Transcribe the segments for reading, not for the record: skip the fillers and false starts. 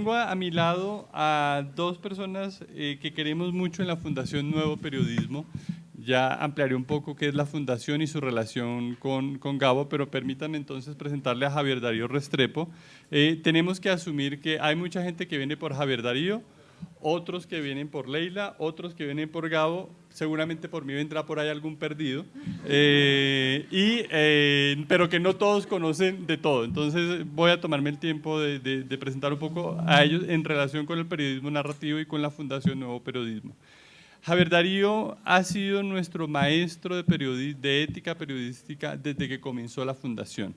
tengo a mi lado a dos personas que queremos mucho en la Fundación Nuevo Periodismo. Ya ampliaré un poco qué es la fundación y su relación con Gabo, pero permítanme entonces presentarle a Javier Darío Restrepo. Tenemos que asumir que hay mucha gente que viene por Javier Darío, otros que vienen por Leila, otros que vienen por Gabo, seguramente por mí vendrá por ahí algún perdido, pero que no todos conocen de todo. Entonces voy a tomarme el tiempo de presentar un poco a ellos en relación con el periodismo narrativo y con la Fundación Nuevo Periodismo. Javier Darío ha sido nuestro maestro de ética periodística desde que comenzó la fundación.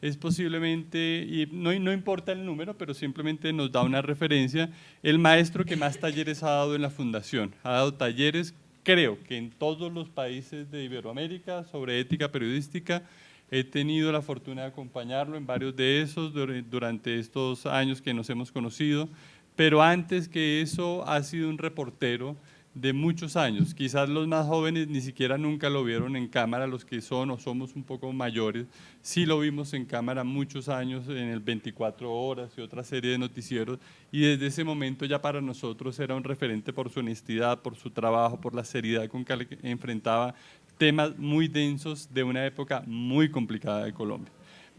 Es posiblemente, y no importa el número, pero simplemente nos da una referencia, el maestro que más talleres ha dado en la fundación. Ha dado talleres, creo que en todos los países de Iberoamérica, sobre ética periodística. He tenido la fortuna de acompañarlo en varios de esos durante estos años que nos hemos conocido, pero antes que eso ha sido un reportero de muchos años. Quizás los más jóvenes ni siquiera nunca lo vieron en cámara, los que son o somos un poco mayores, sí lo vimos en cámara muchos años en el 24 horas y otra serie de noticieros, y desde ese momento ya para nosotros era un referente por su honestidad, por su trabajo, por la seriedad con que enfrentaba temas muy densos de una época muy complicada de Colombia.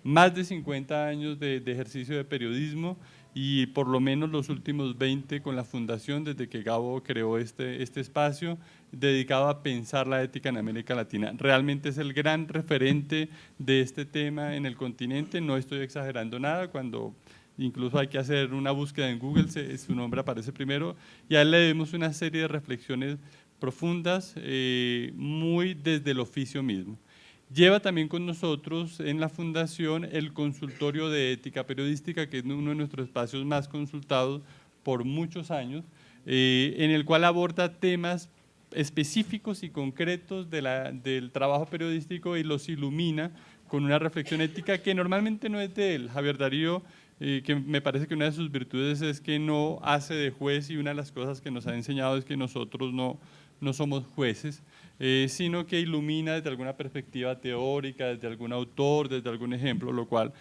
Más de 50 años de ejercicio de periodismo, y por lo menos los últimos 20 con la fundación, desde que Gabo creó este espacio dedicado a pensar la ética en América Latina. Realmente es el gran referente de este tema en el continente, no estoy exagerando nada, cuando incluso hay que hacer una búsqueda en Google, su nombre aparece primero, y a él le debemos una serie de reflexiones profundas, muy desde el oficio mismo. Lleva también con nosotros en la Fundación el consultorio de ética periodística, que es uno de nuestros espacios más consultados por muchos años, en el cual aborda temas específicos y concretos del trabajo periodístico y los ilumina con una reflexión ética que normalmente no es de él. Javier Darío, que me parece que una de sus virtudes es que no hace de juez, y una de las cosas que nos ha enseñado es que nosotros no somos jueces, sino que ilumina desde alguna perspectiva teórica, desde algún autor, desde algún ejemplo, lo cual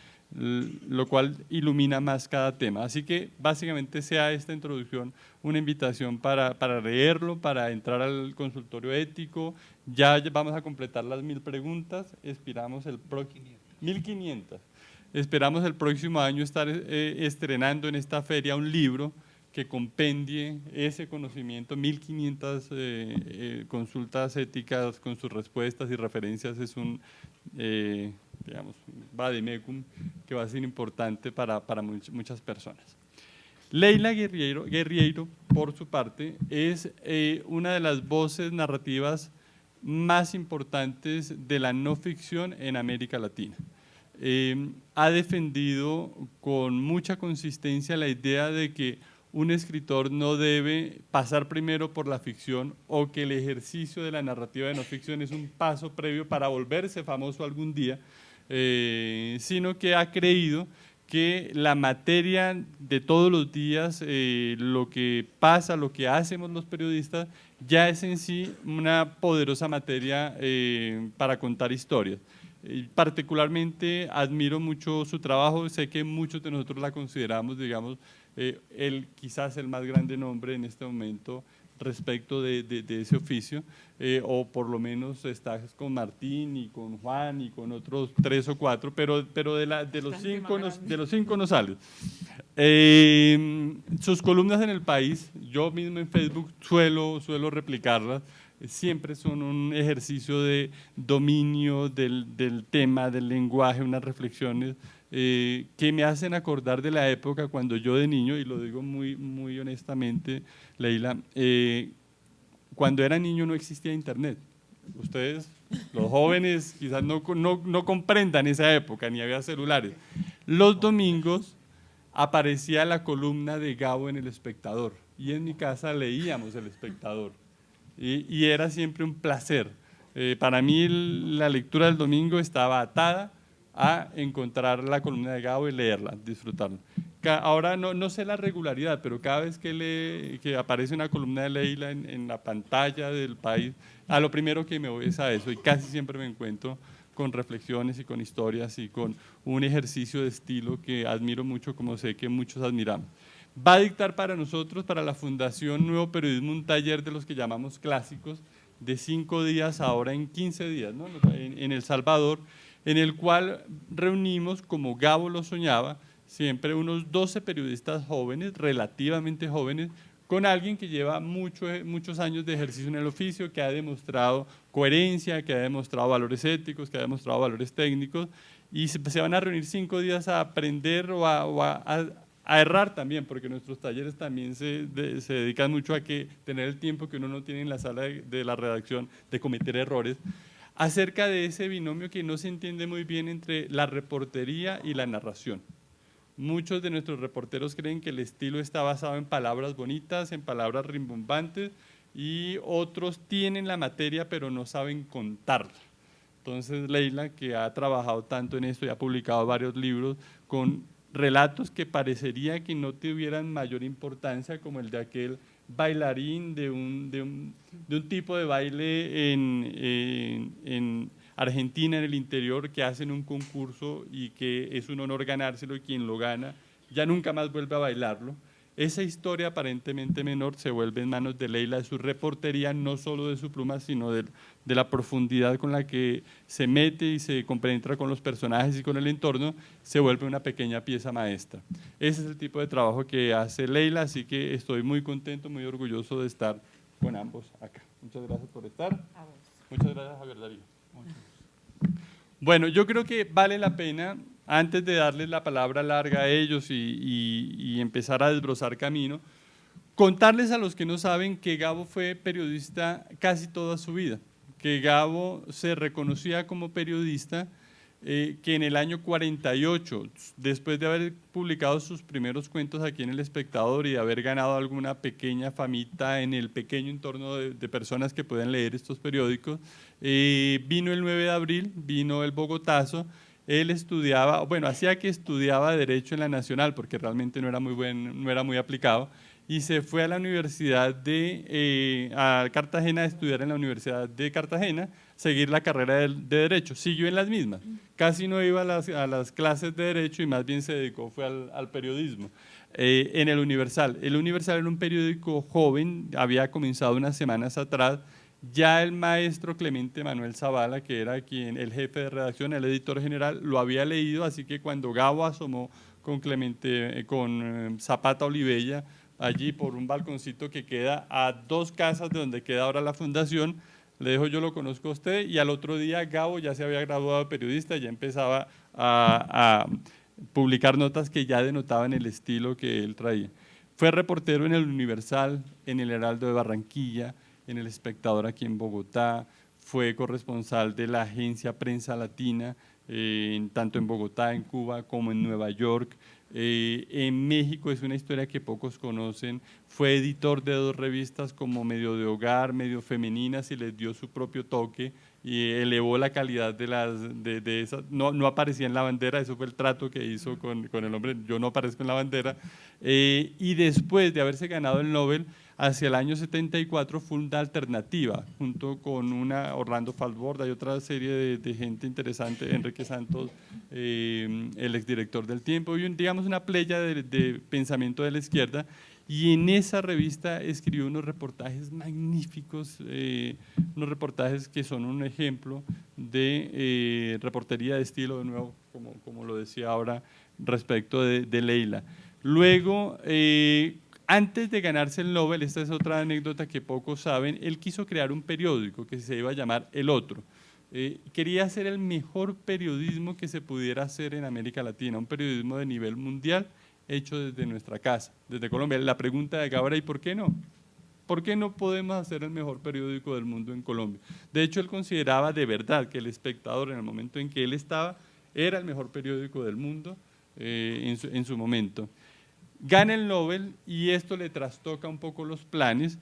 ilumina más cada tema. Así que básicamente sea esta introducción una invitación para leerlo, para entrar al consultorio ético. Ya vamos a completar las 1000 preguntas, esperamos 1500. Esperamos el próximo año estar estrenando en esta feria un libro que compendie ese conocimiento, 1500 consultas éticas con sus respuestas y referencias. Es un, digamos, vademecum que va a ser importante para muchas personas. Leila Guerriero, por su parte, es una de las voces narrativas más importantes de la no ficción en América Latina. Ha defendido con mucha consistencia la idea de que un escritor no debe pasar primero por la ficción, o que el ejercicio de la narrativa de no ficción es un paso previo para volverse famoso algún día, sino que ha creído que la materia de todos los días, lo que pasa, lo que hacemos los periodistas, ya es en sí una poderosa materia para contar historias. Particularmente admiro mucho su trabajo, sé que muchos de nosotros la consideramos, digamos, quizás el más grande nombre en este momento respecto de ese oficio, o por lo menos estás con Martín y con Juan y con otros 3 o 4, pero de los 5 no sale. Sus columnas en El País, yo mismo en Facebook suelo replicarlas, siempre son un ejercicio de dominio del tema, del lenguaje, unas reflexiones que me hacen acordar de la época cuando yo de niño, y lo digo muy honestamente, Leila, cuando era niño no existía internet. Ustedes, los jóvenes, quizás no comprendan esa época, ni había celulares. Los domingos aparecía la columna de Gabo en El Espectador, y en mi casa leíamos El Espectador, y era siempre un placer. Para mí la lectura del domingo estaba atada a encontrar la columna de Gabo y leerla, disfrutarla. Ahora no sé la regularidad, pero cada vez que aparece una columna de Leila en la pantalla del País, a lo primero que me voy es a eso, y casi siempre me encuentro con reflexiones y con historias y con un ejercicio de estilo que admiro mucho, como sé que muchos admiramos. Va a dictar para nosotros, para la Fundación Nuevo Periodismo, un taller de los que llamamos clásicos, de 5 días, ahora en 15 días, ¿no? en El Salvador, en el cual reunimos, como Gabo lo soñaba, siempre unos 12 periodistas jóvenes, relativamente jóvenes, con alguien que lleva muchos años de ejercicio en el oficio, que ha demostrado coherencia, que ha demostrado valores éticos, que ha demostrado valores técnicos, y se van a reunir 5 días a aprender o a errar también, porque nuestros talleres también se dedican mucho a tener el tiempo que uno no tiene en la sala de la redacción de cometer errores, acerca de ese binomio que no se entiende muy bien entre la reportería y la narración. Muchos de nuestros reporteros creen que el estilo está basado en palabras bonitas, en palabras rimbombantes, y otros tienen la materia pero no saben contarla. Entonces Leila, que ha trabajado tanto en esto y ha publicado varios libros con relatos que parecería que no tuvieran mayor importancia, como el de aquel bailarín de un tipo de baile en Argentina, en el interior, que hacen un concurso y que es un honor ganárselo, y quien lo gana ya nunca más vuelve a bailarlo. Esa historia aparentemente menor se vuelve en manos de Leila, de su reportería, no solo de su pluma, sino de la profundidad con la que se mete y se compenetra con los personajes y con el entorno, se vuelve una pequeña pieza maestra. Ese es el tipo de trabajo que hace Leila, así que estoy muy contento, muy orgulloso de estar con ambos acá. Muchas gracias por estar. Muchas gracias, Javier Darío. Bueno, yo creo que vale la pena, antes de darles la palabra larga a ellos y empezar a desbrozar camino, contarles a los que no saben que Gabo fue periodista casi toda su vida, que Gabo se reconocía como periodista, que en el año 48, después de haber publicado sus primeros cuentos aquí en El Espectador y de haber ganado alguna pequeña famita en el pequeño entorno de personas que pueden leer estos periódicos, vino el 9 de abril, vino el Bogotazo. Él estudiaba, bueno, hacía que estudiaba Derecho en la Nacional, porque realmente no era muy aplicado, y se fue a la Universidad a Cartagena a estudiar en la Universidad de Cartagena, seguir la carrera de Derecho. Siguió en las mismas, casi no iba a las clases de Derecho y más bien se dedicó fue al periodismo. En el Universal. El Universal era un periódico joven, había comenzado unas semanas atrás. Ya el maestro Clemente Manuel Zavala, que era el jefe de redacción, el editor general, lo había leído, así que cuando Gabo asomó con Zapata Olivella, allí por un balconcito que queda a 2 casas de donde queda ahora la fundación, le dijo: yo lo conozco a usted, y al otro día Gabo ya se había graduado de periodista, ya empezaba a publicar notas que ya denotaban el estilo que él traía. Fue reportero en el Universal, en el Heraldo de Barranquilla, en El Espectador aquí en Bogotá, fue corresponsal de la agencia Prensa Latina, tanto en Bogotá, en Cuba, como en Nueva York. En México es una historia que pocos conocen, fue editor de 2 revistas como Medio de Hogar, Medio Femeninas, y les dio su propio toque y elevó la calidad de esas. No aparecía en la bandera, eso fue el trato que hizo con el hombre: yo no aparezco en la bandera. Y después de haberse ganado el Nobel, hacia el año 74 funda Alternativa, junto con Orlando Falborda y otra serie de gente interesante, Enrique Santos, el exdirector del Tiempo, y digamos una playa de pensamiento de la izquierda. Y en esa revista escribió unos reportajes magníficos, unos reportajes que son un ejemplo de reportería de estilo, de nuevo, como lo decía ahora, respecto de Leila. Luego, antes de ganarse el Nobel, esta es otra anécdota que pocos saben, él quiso crear un periódico que se iba a llamar El Otro. Quería hacer el mejor periodismo que se pudiera hacer en América Latina, un periodismo de nivel mundial, hecho desde nuestra casa, desde Colombia. La pregunta de Gabra: ¿y por qué no? ¿Por qué no podemos hacer el mejor periódico del mundo en Colombia? De hecho, él consideraba de verdad que El Espectador, en el momento en que él estaba, era el mejor periódico del mundo en su momento. Gana el Nobel y esto le trastoca un poco los planes,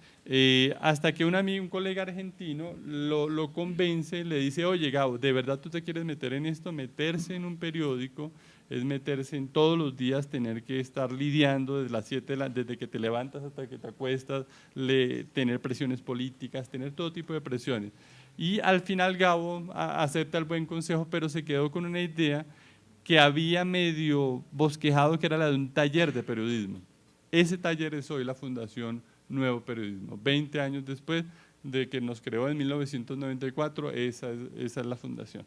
hasta que un colega argentino lo convence, le dice: oye, Gabo, ¿de verdad tú te quieres meter en esto? Meterse en un periódico es meterse en todos los días, tener que estar lidiando desde las 7, desde que te levantas hasta que te acuestas, tener presiones políticas, tener todo tipo de presiones. Y al final Gabo acepta el buen consejo, pero se quedó con una idea que había medio bosquejado, que era la de un taller de periodismo. ese taller es hoy la Fundación Nuevo Periodismo. 20 años después de que nos creó en 1994, esa es la fundación.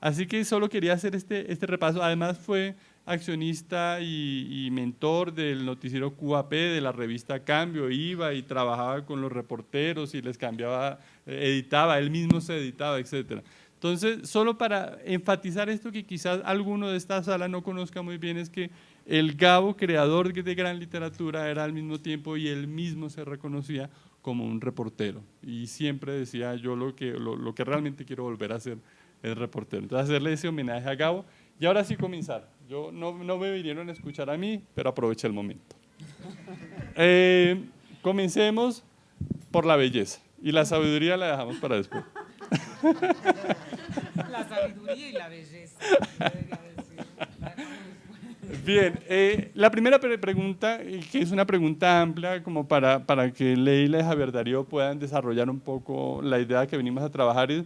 Así que solo quería hacer este repaso. Además fue accionista y mentor del noticiero QAP, de la revista Cambio, iba y trabajaba con los reporteros y les cambiaba, editaba, él mismo se editaba, etcétera. Entonces, solo para enfatizar esto que quizás alguno de esta sala no conozca muy bien, es que el Gabo, creador de gran literatura, era al mismo tiempo y él mismo se reconocía como un reportero y siempre decía: yo lo que realmente quiero volver a hacer es reportero. Entonces, hacerle ese homenaje a Gabo. Y ahora sí comenzar. Yo no me vinieron a escuchar a mí, pero aproveché el momento. Comencemos por la belleza y la sabiduría la dejamos para después. La sabiduría y la belleza. Bien, la primera pregunta, que es una pregunta amplia como para que Leila y Javier Darío puedan desarrollar un poco la idea que venimos a trabajar, es: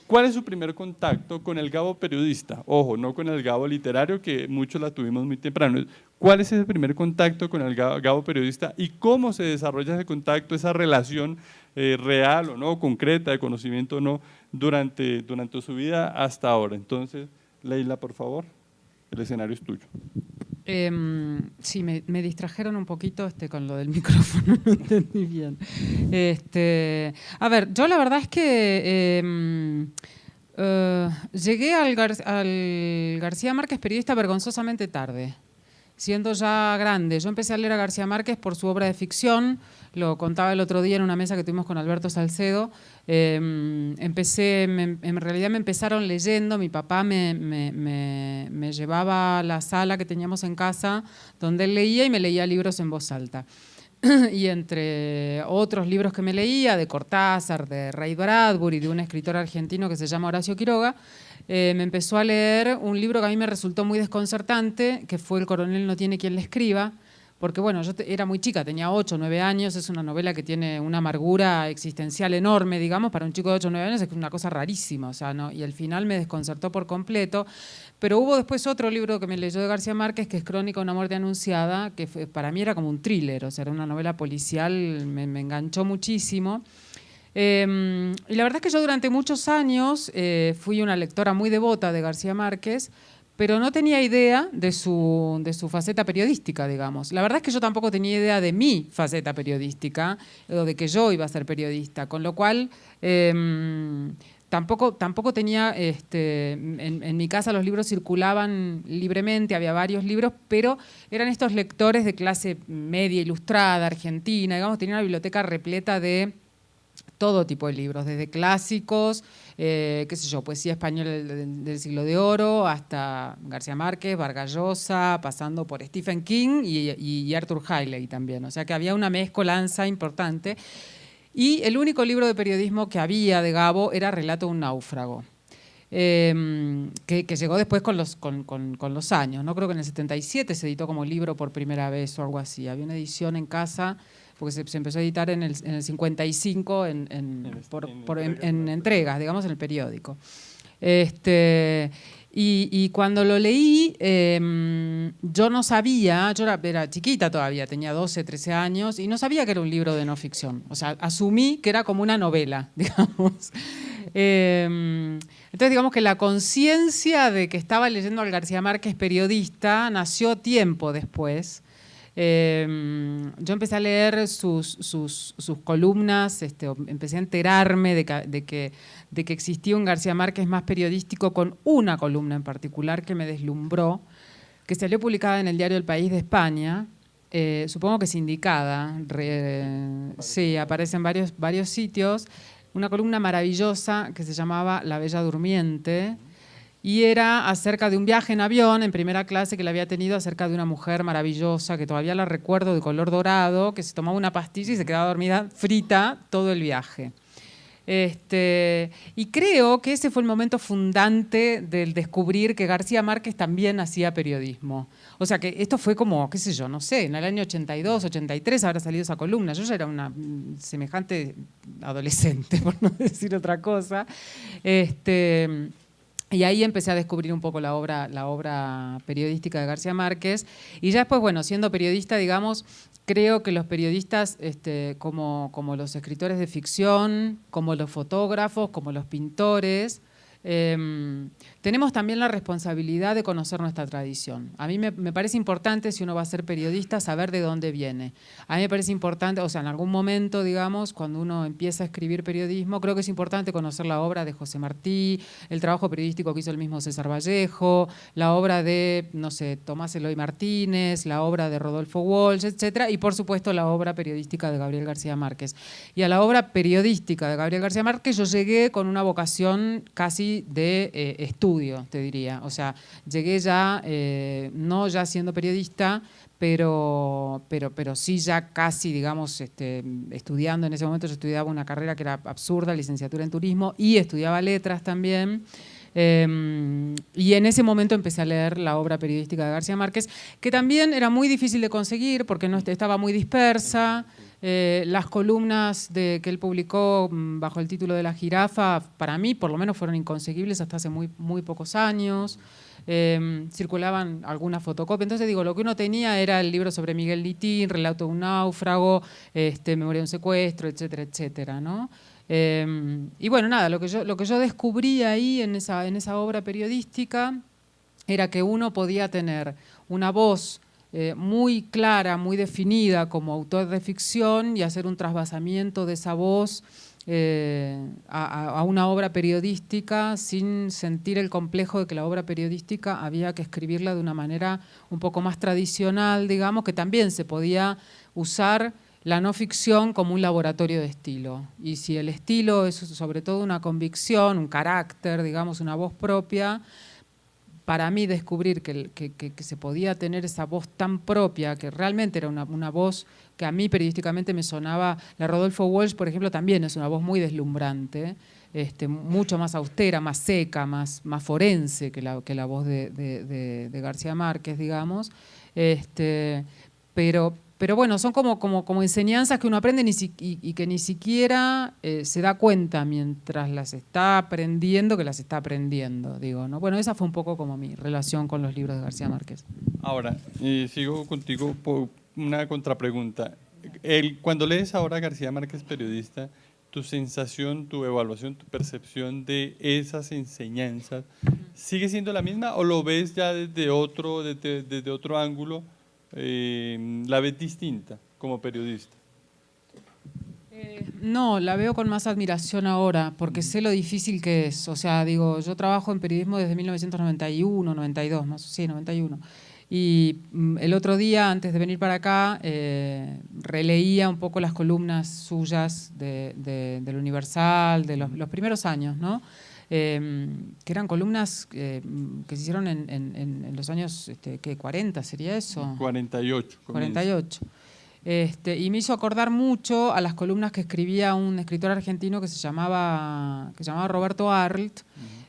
¿cuál es su primer contacto con el Gabo periodista? Ojo, no con el Gabo literario, que muchos la tuvimos muy temprano. ¿Cuál es ese primer contacto con el Gabo periodista y cómo se desarrolla ese contacto, esa relación real o no, concreta, de conocimiento o no, durante su vida hasta ahora? Entonces, Leila, por favor, el escenario es tuyo. Sí, me distrajeron un poquito con lo del micrófono, no entendí bien. A ver, yo la verdad es que llegué al García Márquez periodista vergonzosamente tarde, siendo ya grande. Yo empecé a leer a García Márquez por su obra de ficción, lo contaba el otro día en una mesa que tuvimos con Alberto Salcedo. En realidad me empezaron leyendo, mi papá me llevaba a la sala que teníamos en casa donde él leía y me leía libros en voz alta. Y entre otros libros que me leía, de Cortázar, de Ray Bradbury, de un escritor argentino que se llama Horacio Quiroga, me empezó a leer un libro que a mí me resultó muy desconcertante, que fue El coronel no tiene quien le escriba, porque bueno, yo era muy chica, tenía 8 o 9 años, es una novela que tiene una amargura existencial enorme, digamos, para un chico de 8 o 9 años es una cosa rarísima, o sea, ¿no? Y al final me desconcertó por completo. Pero hubo después otro libro que me leyó de García Márquez, que es Crónica de una muerte anunciada, que para mí era como un thriller, o sea, era una novela policial, me enganchó muchísimo. Y la verdad es que yo durante muchos años fui una lectora muy devota de García Márquez, pero no tenía idea de su faceta periodística, digamos. La verdad es que yo tampoco tenía idea de mi faceta periodística, o de que yo iba a ser periodista, con lo cual tampoco tenía, en mi casa los libros circulaban libremente, había varios libros, pero eran estos lectores de clase media ilustrada, argentina, digamos, tenía una biblioteca repleta de todo tipo de libros, desde clásicos, qué sé yo, poesía española del siglo de oro, hasta García Márquez, Vargas Llosa, pasando por Stephen King y Arthur Hailey también. O sea que había una mezcolanza importante. Y el único libro de periodismo que había de Gabo era Relato de un náufrago, que llegó después con los años, ¿no? Creo que en el 77 se editó como libro por primera vez o algo así. Había una edición en casa, porque se empezó a editar en el 55 en entregas, digamos, en el periódico. Y cuando lo leí, yo no sabía, yo era chiquita todavía, tenía 12, 13 años, y no sabía que era un libro de no ficción. O sea, asumí que era como una novela, digamos. Entonces, digamos que la conciencia de que estaba leyendo al García Márquez periodista nació tiempo después. Yo empecé a leer sus columnas, empecé a enterarme de que existía un García Márquez más periodístico, con una columna en particular que me deslumbró, que salió publicada en el diario El País de España, supongo que sindicada, sí, aparece en varios sitios, una columna maravillosa que se llamaba La Bella Durmiente, y era acerca de un viaje en avión, en primera clase, que le había tenido, acerca de una mujer maravillosa, que todavía la recuerdo, de color dorado, que se tomaba una pastilla y se quedaba dormida frita todo el viaje. Y creo que ese fue el momento fundante del descubrir que García Márquez también hacía periodismo. O sea, que esto fue como, qué sé yo, no sé, en el año 82, 83 habrá salido esa columna. Yo ya era una semejante adolescente, por no decir otra cosa. Y ahí empecé a descubrir un poco la obra periodística de García Márquez. Y ya después, bueno, siendo periodista, digamos, creo que los periodistas, como los escritores de ficción, como los fotógrafos, como los pintores, tenemos también la responsabilidad de conocer nuestra tradición. A mí me parece importante, si uno va a ser periodista, saber de dónde viene. A mí me parece importante, o sea, en algún momento, digamos, cuando uno empieza a escribir periodismo, creo que es importante conocer la obra de José Martí, el trabajo periodístico que hizo el mismo César Vallejo, la obra de, no sé, Tomás Eloy Martínez, la obra de Rodolfo Walsh, etcétera, y por supuesto la obra periodística de Gabriel García Márquez. Y a la obra periodística de Gabriel García Márquez yo llegué con una vocación casi de estudio, te diría. O sea, llegué ya, no ya siendo periodista, pero sí ya casi, digamos, estudiando. En ese momento yo estudiaba una carrera que era absurda, licenciatura en turismo, y estudiaba letras también. Y en ese momento empecé a leer la obra periodística de García Márquez, que también era muy difícil de conseguir porque no estaba muy dispersa. Las columnas que él publicó bajo el título de La Jirafa, para mí por lo menos fueron inconseguibles hasta hace muy, muy pocos años. Circulaban algunas fotocopias. Entonces digo, lo que uno tenía era el libro sobre Miguel Litín, Relato de un náufrago, Memoria de un secuestro, etcétera, etcétera, ¿no? Y bueno, nada, lo que yo descubrí ahí en esa obra periodística era que uno podía tener una voz muy clara, muy definida como autor de ficción y hacer un trasvasamiento de esa voz a una obra periodística sin sentir el complejo de que la obra periodística había que escribirla de una manera un poco más tradicional, digamos, que también se podía usar la no ficción como un laboratorio de estilo. Y si el estilo es sobre todo una convicción, un carácter, digamos, una voz propia, para mí descubrir que se podía tener esa voz tan propia, que realmente era una voz que a mí periodísticamente me sonaba. La Rodolfo Walsh, por ejemplo, también es una voz muy deslumbrante, mucho más austera, más seca, más forense que la voz de García Márquez, digamos. Pero bueno, son como enseñanzas que uno aprende y que ni siquiera se da cuenta mientras las está aprendiendo, que las está aprendiendo, digo, ¿no? Bueno, esa fue un poco como mi relación con los libros de García Márquez. Ahora, sigo contigo por una contrapregunta. Cuando lees ahora a García Márquez periodista, tu sensación, tu evaluación, tu percepción de esas enseñanzas, ¿sigue siendo la misma o lo ves ya desde otro ángulo? ¿La ves distinta como periodista? No, la veo con más admiración ahora, porque sé lo difícil que es. O sea, digo, yo trabajo en periodismo desde 1991, 92, más, sí, 91. Y el otro día, antes de venir para acá, releía un poco las columnas suyas del Universal, de los primeros años, ¿no? Que eran columnas que se hicieron en los años, ¿qué? 40, ¿sería eso? 48. 48. Y me hizo acordar mucho a las columnas que escribía un escritor argentino que se llamaba Roberto Arlt,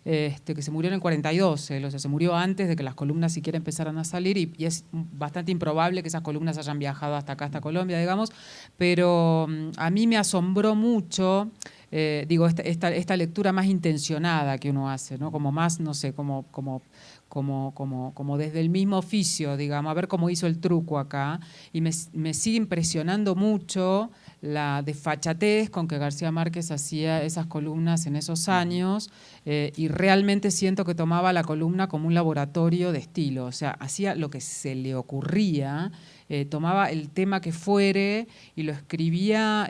que se murió en el 42, o sea, se murió antes de que las columnas siquiera empezaran a salir y es bastante improbable que esas columnas hayan viajado hasta acá, hasta Colombia, digamos, pero a mí me asombró mucho, esta lectura más intencionada que uno hace, ¿no? Como más, no sé, como desde el mismo oficio, digamos, a ver cómo hizo el truco acá. Y me sigue impresionando mucho la desfachatez con que García Márquez hacía esas columnas en esos años, y realmente siento que tomaba la columna como un laboratorio de estilo, o sea, hacía lo que se le ocurría, tomaba el tema que fuere y lo escribía,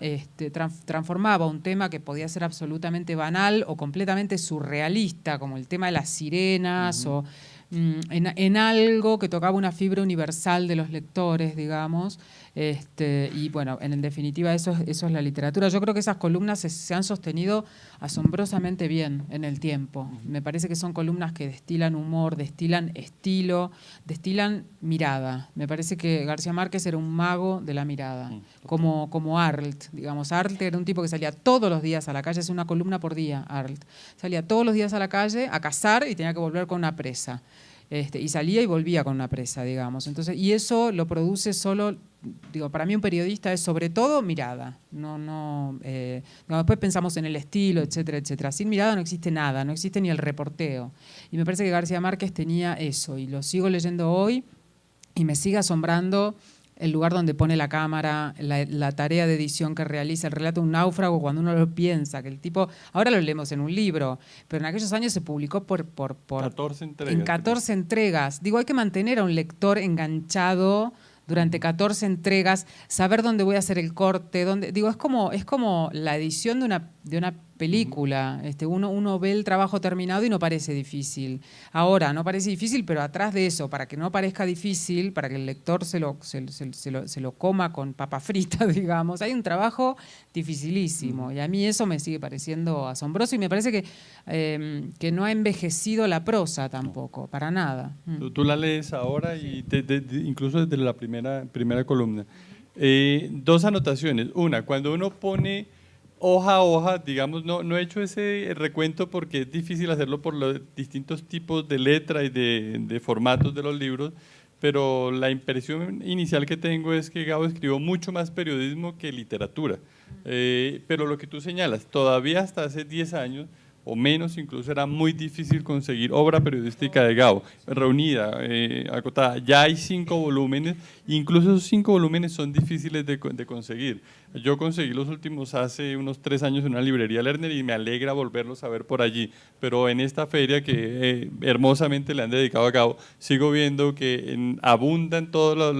transformaba un tema que podía ser absolutamente banal o completamente surrealista, como el tema de las sirenas, o en algo que tocaba una fibra universal de los lectores, digamos. Y bueno, en definitiva eso es la literatura. Yo creo que esas columnas se han sostenido asombrosamente bien en el tiempo. Me parece que son columnas que destilan humor, destilan estilo, destilan mirada. Me parece que García Márquez era un mago de la mirada, como Arlt, digamos. Arlt era un tipo que salía todos los días a la calle, es una columna por día, Arlt. Salía todos los días a la calle a cazar y tenía que volver con una presa. Y salía y volvía con una presa, digamos. Entonces, y eso lo produce solo digo, para mí un periodista es sobre todo mirada. Después pensamos en el estilo, etcétera, etcétera. Sin mirada no existe nada, no existe ni el reporteo. Y me parece que García Márquez tenía eso, y lo sigo leyendo hoy, y me sigue asombrando el lugar donde pone la cámara, la tarea de edición que realiza, el relato de un náufrago, cuando uno lo piensa, que el tipo, ahora lo leemos en un libro, pero en aquellos años se publicó por 14 entregas. En 14 entregas. Digo, hay que mantener a un lector enganchado durante 14 entregas, saber dónde voy a hacer el corte, digo, es como la edición de una película. Uno ve el trabajo terminado y no parece difícil. Ahora, no parece difícil, pero atrás de eso, para que no parezca difícil, para que el lector se lo coma con papa frita, digamos, hay un trabajo dificilísimo. Y a mí eso me sigue pareciendo asombroso y me parece que no ha envejecido la prosa tampoco, para nada. Tú la lees ahora y incluso desde la primera columna. Dos anotaciones. Una, cuando uno pone hoja a hoja, digamos, no he hecho ese recuento porque es difícil hacerlo por los distintos tipos de letra y de formatos de los libros, pero la impresión inicial que tengo es que Gabo escribió mucho más periodismo que literatura. Pero lo que tú señalas, todavía hasta hace 10 años o menos incluso era muy difícil conseguir obra periodística de Gabo, reunida, acotada. Ya hay 5 volúmenes, incluso esos 5 volúmenes son difíciles de conseguir. Yo conseguí los últimos hace unos 3 años en una librería Lerner y me alegra volverlos a ver por allí, pero en esta feria que hermosamente le han dedicado a Gabo, sigo viendo que abundan todas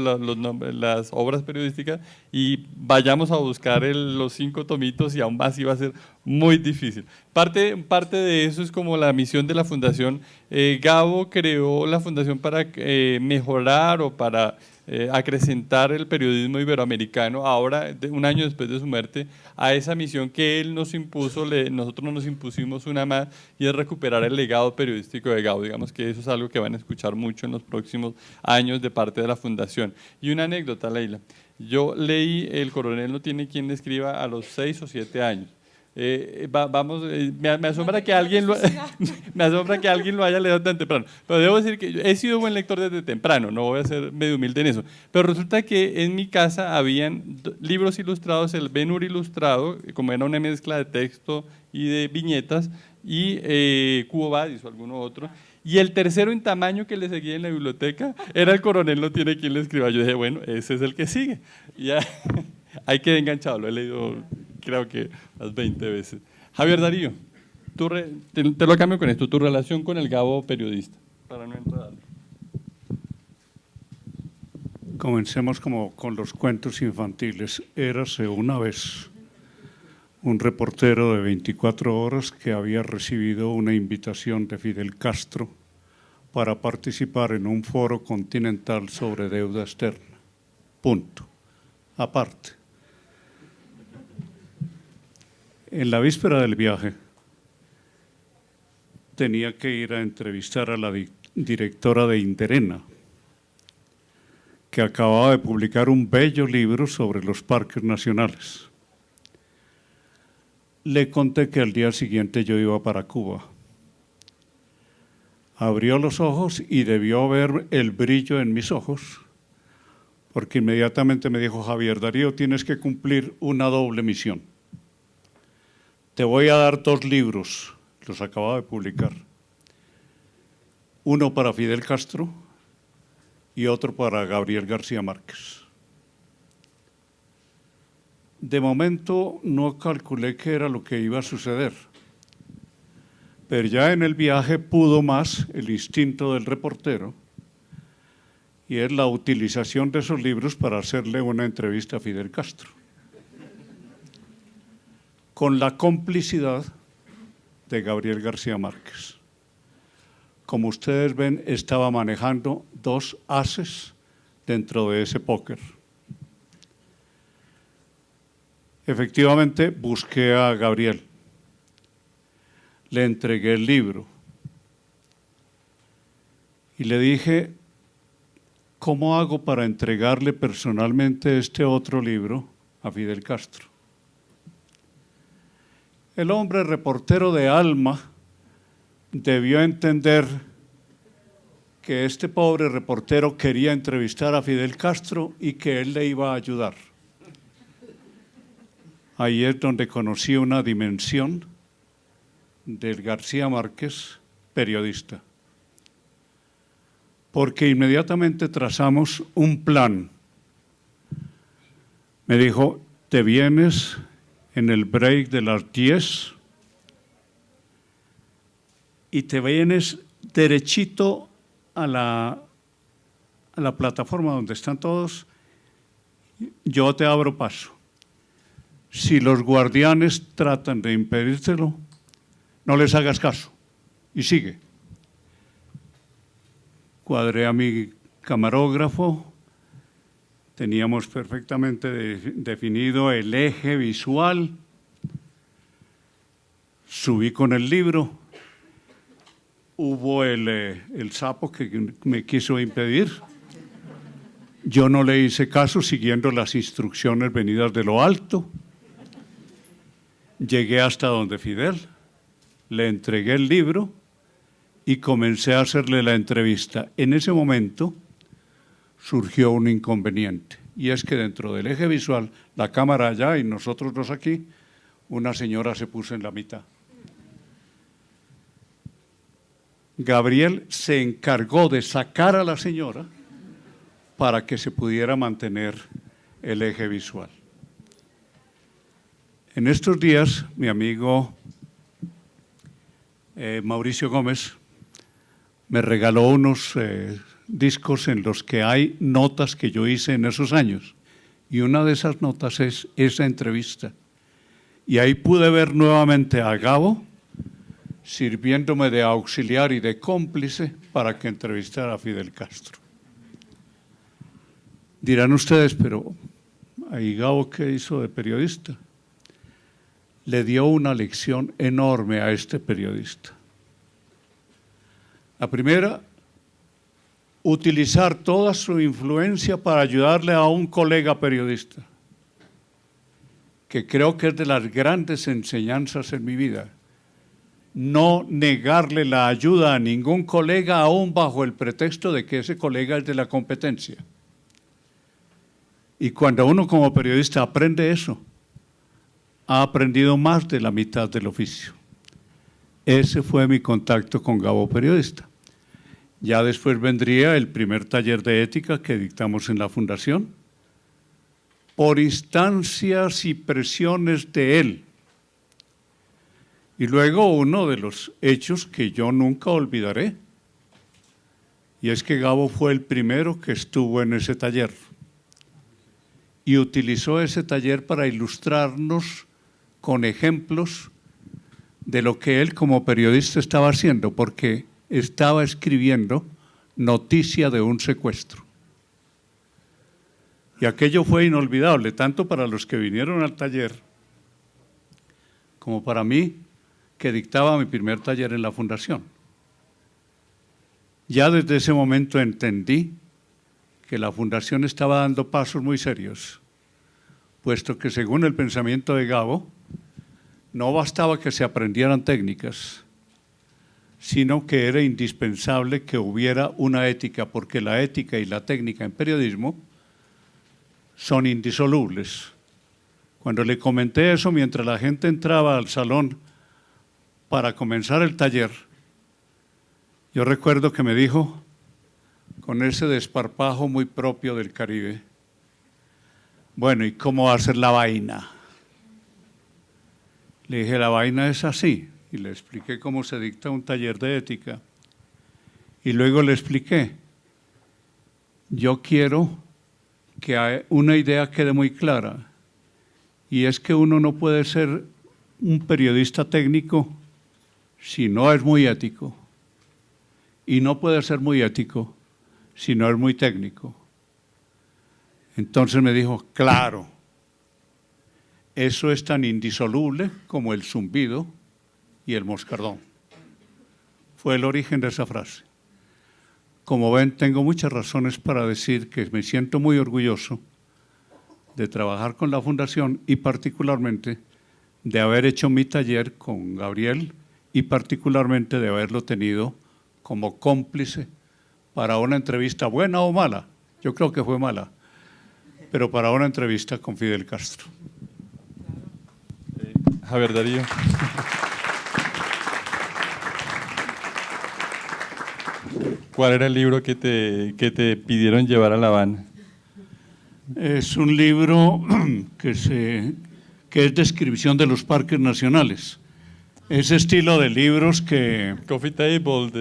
las obras periodísticas y vayamos a buscar los 5 tomitos y aún así va a ser muy difícil. Parte de eso es como la misión de la Fundación. Gabo creó la Fundación para mejorar o para acrecentar el periodismo iberoamericano, ahora, un año después de su muerte, a esa misión que él nos impuso, nosotros nos impusimos una más, y es recuperar el legado periodístico de Gabo. Digamos que eso es algo que van a escuchar mucho en los próximos años de parte de la Fundación. Y una anécdota, Leila. Yo leí El coronel no tiene quien le escriba a los 6 o 7 años. Me asombra que alguien lo haya leído tan temprano, pero debo decir que yo he sido buen lector desde temprano, no voy a ser medio humilde en eso, pero resulta que en mi casa habían libros ilustrados, el Ben-Hur ilustrado, como era una mezcla de texto y de viñetas, y Quo Vadis o alguno otro, y el tercero en tamaño que le seguía en la biblioteca era El coronel no tiene quien le escriba. Yo dije, bueno, ese es el que sigue. Ya, ahí quedé enganchado, lo he leído creo que las 20 veces. Javier Darío, te lo cambio con esto, tu relación con el Gabo periodista, para no entrar. Comencemos como con los cuentos infantiles. Érase una vez un reportero de 24 horas que había recibido una invitación de Fidel Castro para participar en un foro continental sobre deuda externa. Punto. Aparte. En la víspera del viaje tenía que ir a entrevistar a la directora de Interena, que acababa de publicar un bello libro sobre los parques nacionales. Le conté que al día siguiente yo iba para Cuba. Abrió los ojos y debió ver el brillo en mis ojos, porque inmediatamente me dijo: Javier Darío, tienes que cumplir una doble misión. Te voy a dar 2 libros, los acababa de publicar. Uno para Fidel Castro y otro para Gabriel García Márquez. De momento no calculé qué era lo que iba a suceder, pero ya en el viaje pudo más el instinto del reportero, y es la utilización de esos libros para hacerle una entrevista a Fidel Castro, con la complicidad de Gabriel García Márquez. Como ustedes ven, estaba manejando 2 ases dentro de ese póker. Efectivamente, busqué a Gabriel, le entregué el libro y le dije: ¿cómo hago para entregarle personalmente este otro libro a Fidel Castro? El hombre reportero de alma debió entender que este pobre reportero quería entrevistar a Fidel Castro y que él le iba a ayudar. Ahí es donde conocí una dimensión del García Márquez, periodista. Porque inmediatamente trazamos un plan. Me dijo, te vienes en el break de las 10 y te vienes derechito a la plataforma donde están todos, yo te abro paso. Si los guardianes tratan de impedírtelo, no les hagas caso y sigue. Cuadré a mi camarógrafo, teníamos perfectamente definido el eje visual, subí con el libro, hubo el sapo que me quiso impedir, yo no le hice caso siguiendo las instrucciones venidas de lo alto, llegué hasta donde Fidel, le entregué el libro y comencé a hacerle la entrevista. En ese momento surgió un inconveniente, y es que dentro del eje visual, la cámara allá y nosotros dos aquí, una señora se puso en la mitad. Gabriel se encargó de sacar a la señora para que se pudiera mantener el eje visual. En estos días, mi amigo Mauricio Gómez me regaló unos discos en los que hay notas que yo hice en esos años, y una de esas notas es esa entrevista. Y ahí pude ver nuevamente a Gabo sirviéndome de auxiliar y de cómplice para que entrevistara a Fidel Castro. Dirán ustedes, pero ¿ahí Gabo qué hizo de periodista? Le dio una lección enorme a este periodista. La primera, utilizar toda su influencia para ayudarle a un colega periodista, que creo que es de las grandes enseñanzas en mi vida. No negarle la ayuda a ningún colega, aún bajo el pretexto de que ese colega es de la competencia. Y cuando uno como periodista aprende eso, ha aprendido más de la mitad del oficio. Ese fue mi contacto con Gabo Periodista. Ya después vendría el primer taller de ética que dictamos en la Fundación, por instancias y presiones de él. Y luego uno de los hechos que yo nunca olvidaré, y es que Gabo fue el primero que estuvo en ese taller y utilizó ese taller para ilustrarnos con ejemplos de lo que él como periodista estaba haciendo, porque estaba escribiendo noticia de un secuestro. Y aquello fue inolvidable, tanto para los que vinieron al taller, como para mí, que dictaba mi primer taller en la Fundación. Ya desde ese momento entendí que la Fundación estaba dando pasos muy serios, puesto que según el pensamiento de Gabo, no bastaba que se aprendieran técnicas, sino que era indispensable que hubiera una ética, porque la ética y la técnica en periodismo son indisolubles. Cuando le comenté eso mientras la gente entraba al salón para comenzar el taller, yo recuerdo que me dijo, con ese desparpajo muy propio del Caribe, bueno, ¿y cómo va a ser la vaina? Le dije, la vaina es así, y le expliqué cómo se dicta un taller de ética. Y luego le expliqué, yo quiero que una idea quede muy clara, y es que uno no puede ser un periodista técnico si no es muy ético, y no puede ser muy ético si no es muy técnico. Entonces me dijo, claro, eso es tan indisoluble como el zumbido y el moscardón. Fue el origen de esa frase. Como ven, tengo muchas razones para decir que me siento muy orgulloso de trabajar con la Fundación y particularmente de haber hecho mi taller con Gabriel y particularmente de haberlo tenido como cómplice para una entrevista buena o mala. Yo creo que fue mala, pero para una entrevista con Fidel Castro. Javier Darío. ¿Cuál era el libro que te pidieron llevar a La Habana? Es un libro que es descripción de los parques nacionales. Ese estilo de libros que… Coffee Table,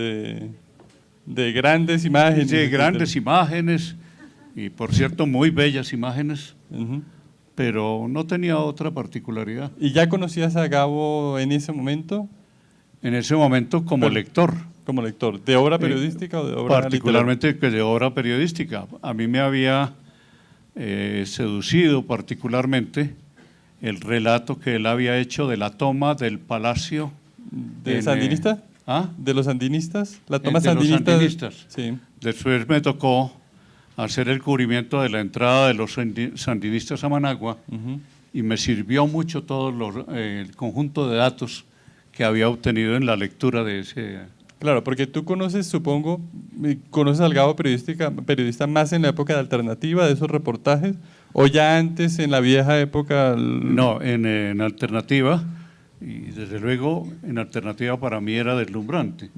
de grandes imágenes. De grandes imágenes, y por cierto, muy bellas imágenes, pero no tenía otra particularidad. ¿Y ya conocías a Gabo en ese momento? En ese momento como lector. Como lector, ¿de obra periodística o de obra particularmente literaria? De obra periodística. A mí me había seducido particularmente el relato que él había hecho de la toma del palacio. ¿De sandinistas? ¿Ah? ¿De los sandinistas? La toma de los sandinistas. Sí. Después me tocó hacer el cubrimiento de la entrada de los sandinistas a Managua, y me sirvió mucho todo el conjunto de datos que había obtenido en la lectura de ese… Claro, porque tú conoces, supongo, conoces al Gabo periodista más en la época de Alternativa, de esos reportajes, o ya antes en la vieja época… No, en Alternativa, y desde luego en Alternativa para mí era deslumbrante.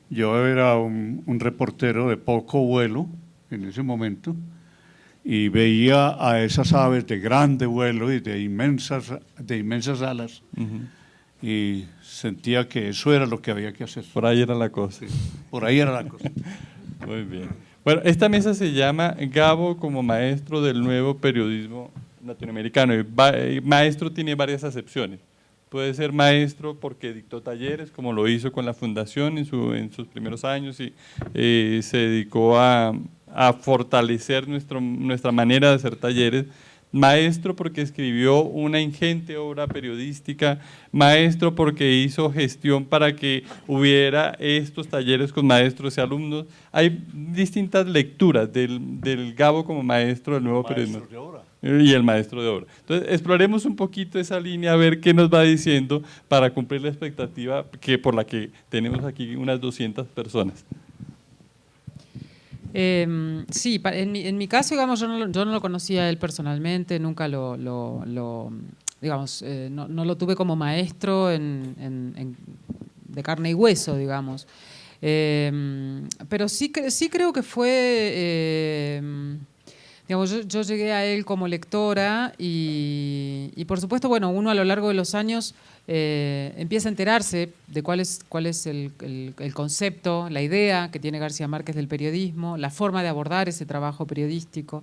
Yo era un reportero de poco vuelo en ese momento, y veía a esas aves de grande vuelo y de inmensas alas, y sentía que eso era lo que había que hacer. Por ahí era la cosa. Sí, por ahí era la cosa. Muy bien. Bueno, esta mesa se llama Gabo como maestro del nuevo periodismo latinoamericano. Y maestro tiene varias acepciones. Puede ser maestro porque dictó talleres, como lo hizo con la Fundación en sus primeros años, y se dedicó a fortalecer nuestra manera de hacer talleres. Maestro porque escribió una ingente obra periodística, maestro porque hizo gestión para que hubiera estos talleres con maestros y alumnos. Hay distintas lecturas del Gabo como maestro del nuevo periodismo. De obra. Y el maestro de obra. Entonces, exploremos un poquito esa línea, a ver qué nos va diciendo para cumplir la expectativa por la que tenemos aquí unas 200 personas. Sí, en mi caso, digamos, yo no lo conocía a él personalmente, nunca digamos, no lo tuve como maestro de carne y hueso, digamos. Pero sí creo que fue… digamos, yo llegué a él como lectora y por supuesto, bueno, uno a lo largo de los años empieza a enterarse de cuál es el concepto, la idea que tiene García Márquez del periodismo, la forma de abordar ese trabajo periodístico.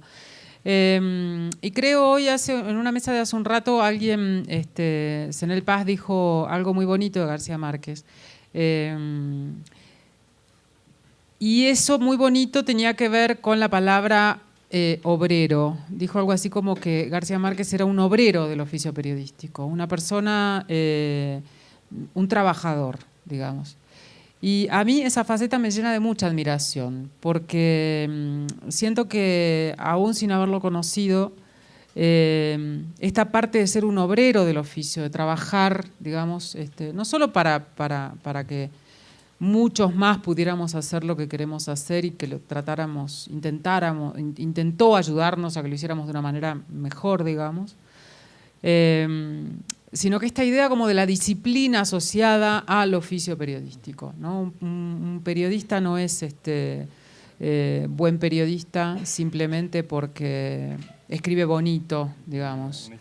Y creo hoy, en una mesa de hace un rato, alguien, Senel Paz, dijo algo muy bonito de García Márquez. Y eso muy bonito tenía que ver con la palabra obrero. Dijo algo así como que García Márquez era un obrero del oficio periodístico, una persona, un trabajador, digamos. Y a mí esa faceta me llena de mucha admiración, porque siento que aún sin haberlo conocido, esta parte de ser un obrero del oficio, de trabajar, digamos, no solo para que muchos más pudiéramos hacer lo que queremos hacer y que lo intentó ayudarnos a que lo hiciéramos de una manera mejor, digamos, sino que esta idea como de la disciplina asociada al oficio periodístico, ¿no? Un periodista no es buen periodista simplemente porque escribe bonito, digamos,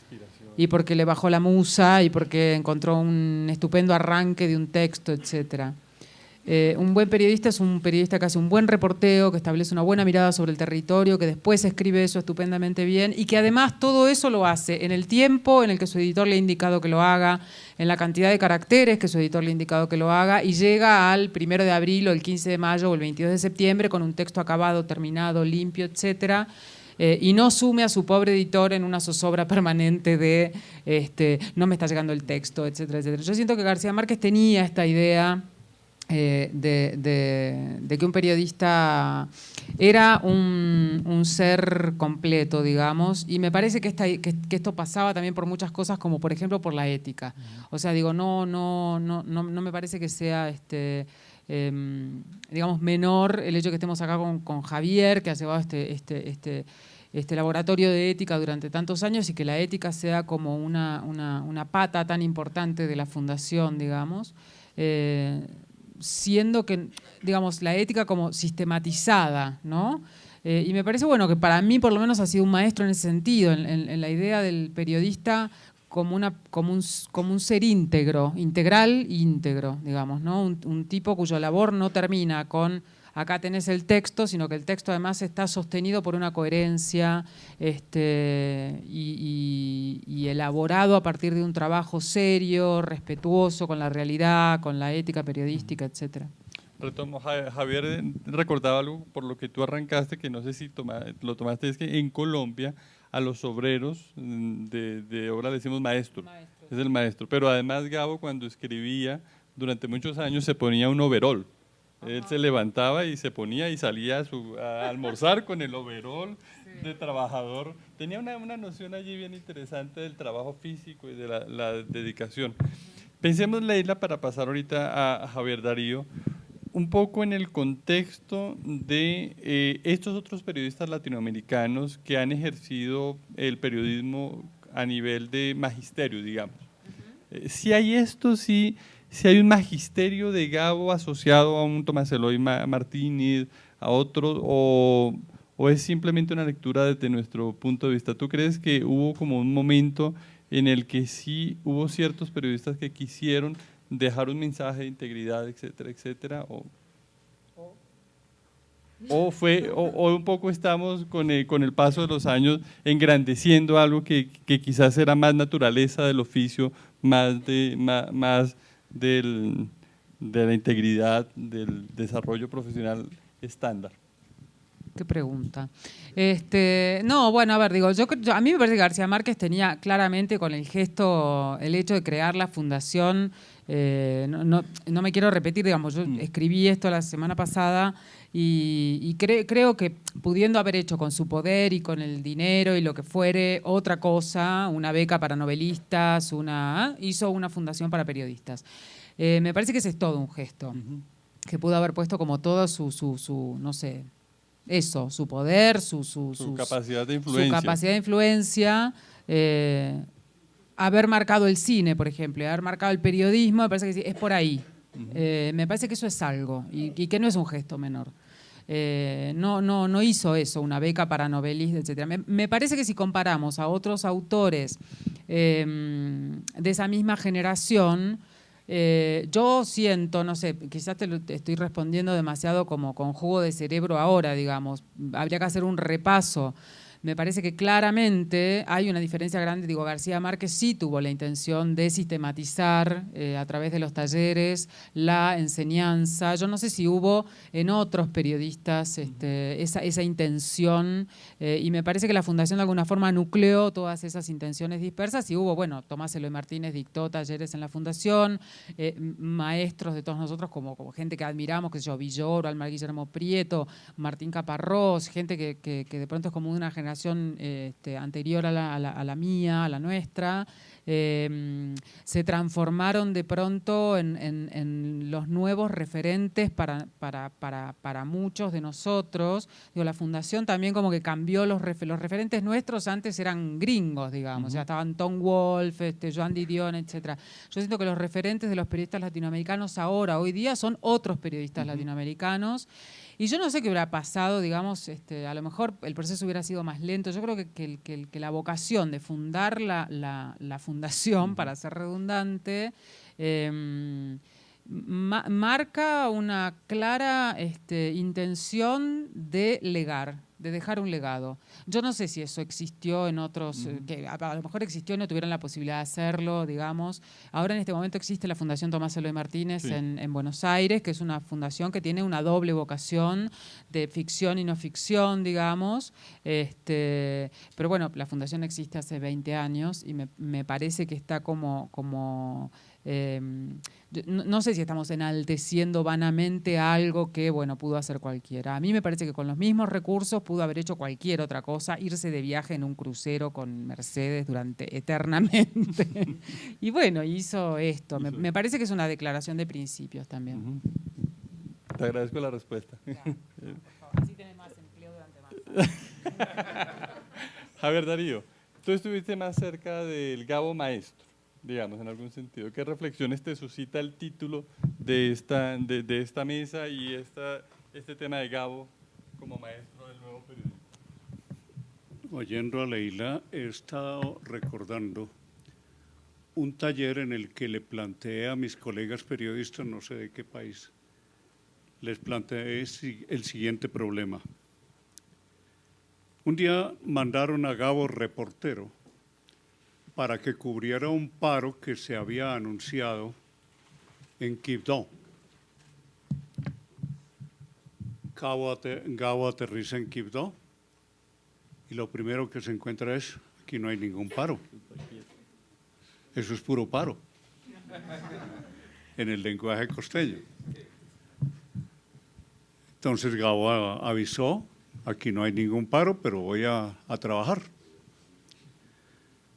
y porque le bajó la musa y porque encontró un estupendo arranque de un texto, etcétera. Un buen periodista es un periodista que hace un buen reporteo, que establece una buena mirada sobre el territorio, que después escribe eso estupendamente bien y que además todo eso lo hace en el tiempo en el que su editor le ha indicado que lo haga, en la cantidad de caracteres que su editor le ha indicado que lo haga, y llega al 1 de abril o el 15 de mayo o el 22 de septiembre con un texto acabado, terminado, limpio, etcétera. Y no sume a su pobre editor en una zozobra permanente de no me está llegando el texto, etcétera, etcétera. Yo siento que García Márquez tenía esta idea de que un periodista era un ser completo, digamos, y me parece que esto pasaba también por muchas cosas, como por ejemplo por la ética. O sea, digo, no me parece que sea digamos, menor el hecho de que estemos acá con Javier, que ha llevado este laboratorio de ética durante tantos años y que la ética sea como una pata tan importante de la fundación, digamos, siendo que, digamos, la ética como sistematizada, ¿no? Y me parece, bueno, que para mí por lo menos ha sido un maestro en ese sentido, en la idea del periodista como un ser íntegro, integral e íntegro, digamos, ¿no? Un tipo cuya labor no termina con acá tenés el texto, sino que el texto además está sostenido por una coherencia y elaborado a partir de un trabajo serio, respetuoso con la realidad, con la ética periodística, etc. Retomo, Javier recordaba algo por lo que tú arrancaste, que no sé si lo tomaste, es que en Colombia a los obreros de obra le decimos maestro, es el maestro, pero además Gabo cuando escribía durante muchos años se ponía un overol. Él se levantaba y se ponía y salía a almorzar con el overol de trabajador. Tenía una noción allí bien interesante del trabajo físico y de la dedicación. Pensemos la isla para pasar ahorita a Javier Darío, un poco en el contexto de estos otros periodistas latinoamericanos que han ejercido el periodismo a nivel de magisterio, digamos. Si hay esto, si hay un magisterio de Gabo asociado a un Tomás Eloy Martínez, a otros, o es simplemente una lectura desde nuestro punto de vista. ¿Tú crees que hubo como un momento en el que sí hubo ciertos periodistas que quisieron dejar un mensaje de integridad, etcétera, etcétera? ¿O un poco estamos con el paso de los años engrandeciendo algo que quizás era más naturaleza del oficio, más de la integridad, del desarrollo profesional estándar? Qué pregunta. No, bueno, a ver, digo, a mí me parece que García Márquez tenía claramente con el gesto, el hecho de crear la fundación, no me quiero repetir, digamos, yo escribí esto la semana pasada y creo que pudiendo haber hecho con su poder y con el dinero y lo que fuere otra cosa, una beca para novelistas, hizo una fundación para periodistas. Me parece que ese es todo un gesto, que pudo haber puesto como todo su no sé, eso, su poder, su capacidad de influencia. Su capacidad de influencia, haber marcado el cine, por ejemplo, haber marcado el periodismo, me parece que sí, es por ahí. Me parece que eso es algo y que no es un gesto menor. No hizo eso, una beca para novelistas, etc. Me parece que si comparamos a otros autores de esa misma generación, yo siento, no sé, quizás te estoy respondiendo demasiado como con jugo de cerebro ahora, digamos. Habría que hacer un repaso. Me parece que claramente hay una diferencia grande. Digo, García Márquez sí tuvo la intención de sistematizar a través de los talleres la enseñanza. Yo no sé si hubo en otros periodistas esa intención y me parece que la Fundación de alguna forma nucleó todas esas intenciones dispersas y hubo, bueno, Tomás Eloy Martínez dictó talleres en la Fundación, maestros de todos nosotros como gente que admiramos, que sé yo, Villoro, Almar Guillermo Prieto, Martín Caparrós, gente que de pronto es como de una generación anterior a la mía, a la nuestra, se transformaron de pronto en los nuevos referentes para muchos de nosotros. Digo, la Fundación también como que cambió los referentes nuestros, antes eran gringos, digamos, ya estaban Tom Wolfe, Joan Didion, etc. Yo siento que los referentes de los periodistas latinoamericanos ahora, hoy día, son otros periodistas latinoamericanos. Y yo no sé qué hubiera pasado, digamos, a lo mejor el proceso hubiera sido más lento. Yo creo que la vocación de fundar la fundación, para ser redundante, marca una clara intención de legar, de dejar un legado. Yo no sé si eso existió en otros, que a lo mejor existió y no tuvieron la posibilidad de hacerlo, digamos. Ahora en este momento existe la Fundación Tomás Eloy Martínez en Buenos Aires, que es una fundación que tiene una doble vocación de ficción y no ficción, digamos. Pero bueno, la fundación existe hace 20 años y me parece que está como no sé si estamos enalteciendo vanamente algo que, bueno, pudo hacer cualquiera. A mí me parece que con los mismos recursos pudo haber hecho cualquier otra cosa, irse de viaje en un crucero con Mercedes eternamente. Y bueno, hizo esto. Me parece que es una declaración de principios también. Te agradezco la respuesta. Así tenés más empleo durante más. Javier Darío, tú estuviste más cerca del Gabo maestro, digamos, en algún sentido. ¿Qué reflexiones te suscita el título de esta mesa y este tema de Gabo como maestro del nuevo periodismo? Oyendo a Leila, he estado recordando un taller en el que le planteé a mis colegas periodistas, no sé de qué país, les planteé el siguiente problema. Un día mandaron a Gabo reportero para que cubriera un paro que se había anunciado en Quibdó. Gabo aterriza en Quibdó y lo primero que se encuentra es: aquí no hay ningún paro. Eso es puro paro, en el lenguaje costeño. Entonces Gabo avisó: aquí no hay ningún paro, pero voy a trabajar.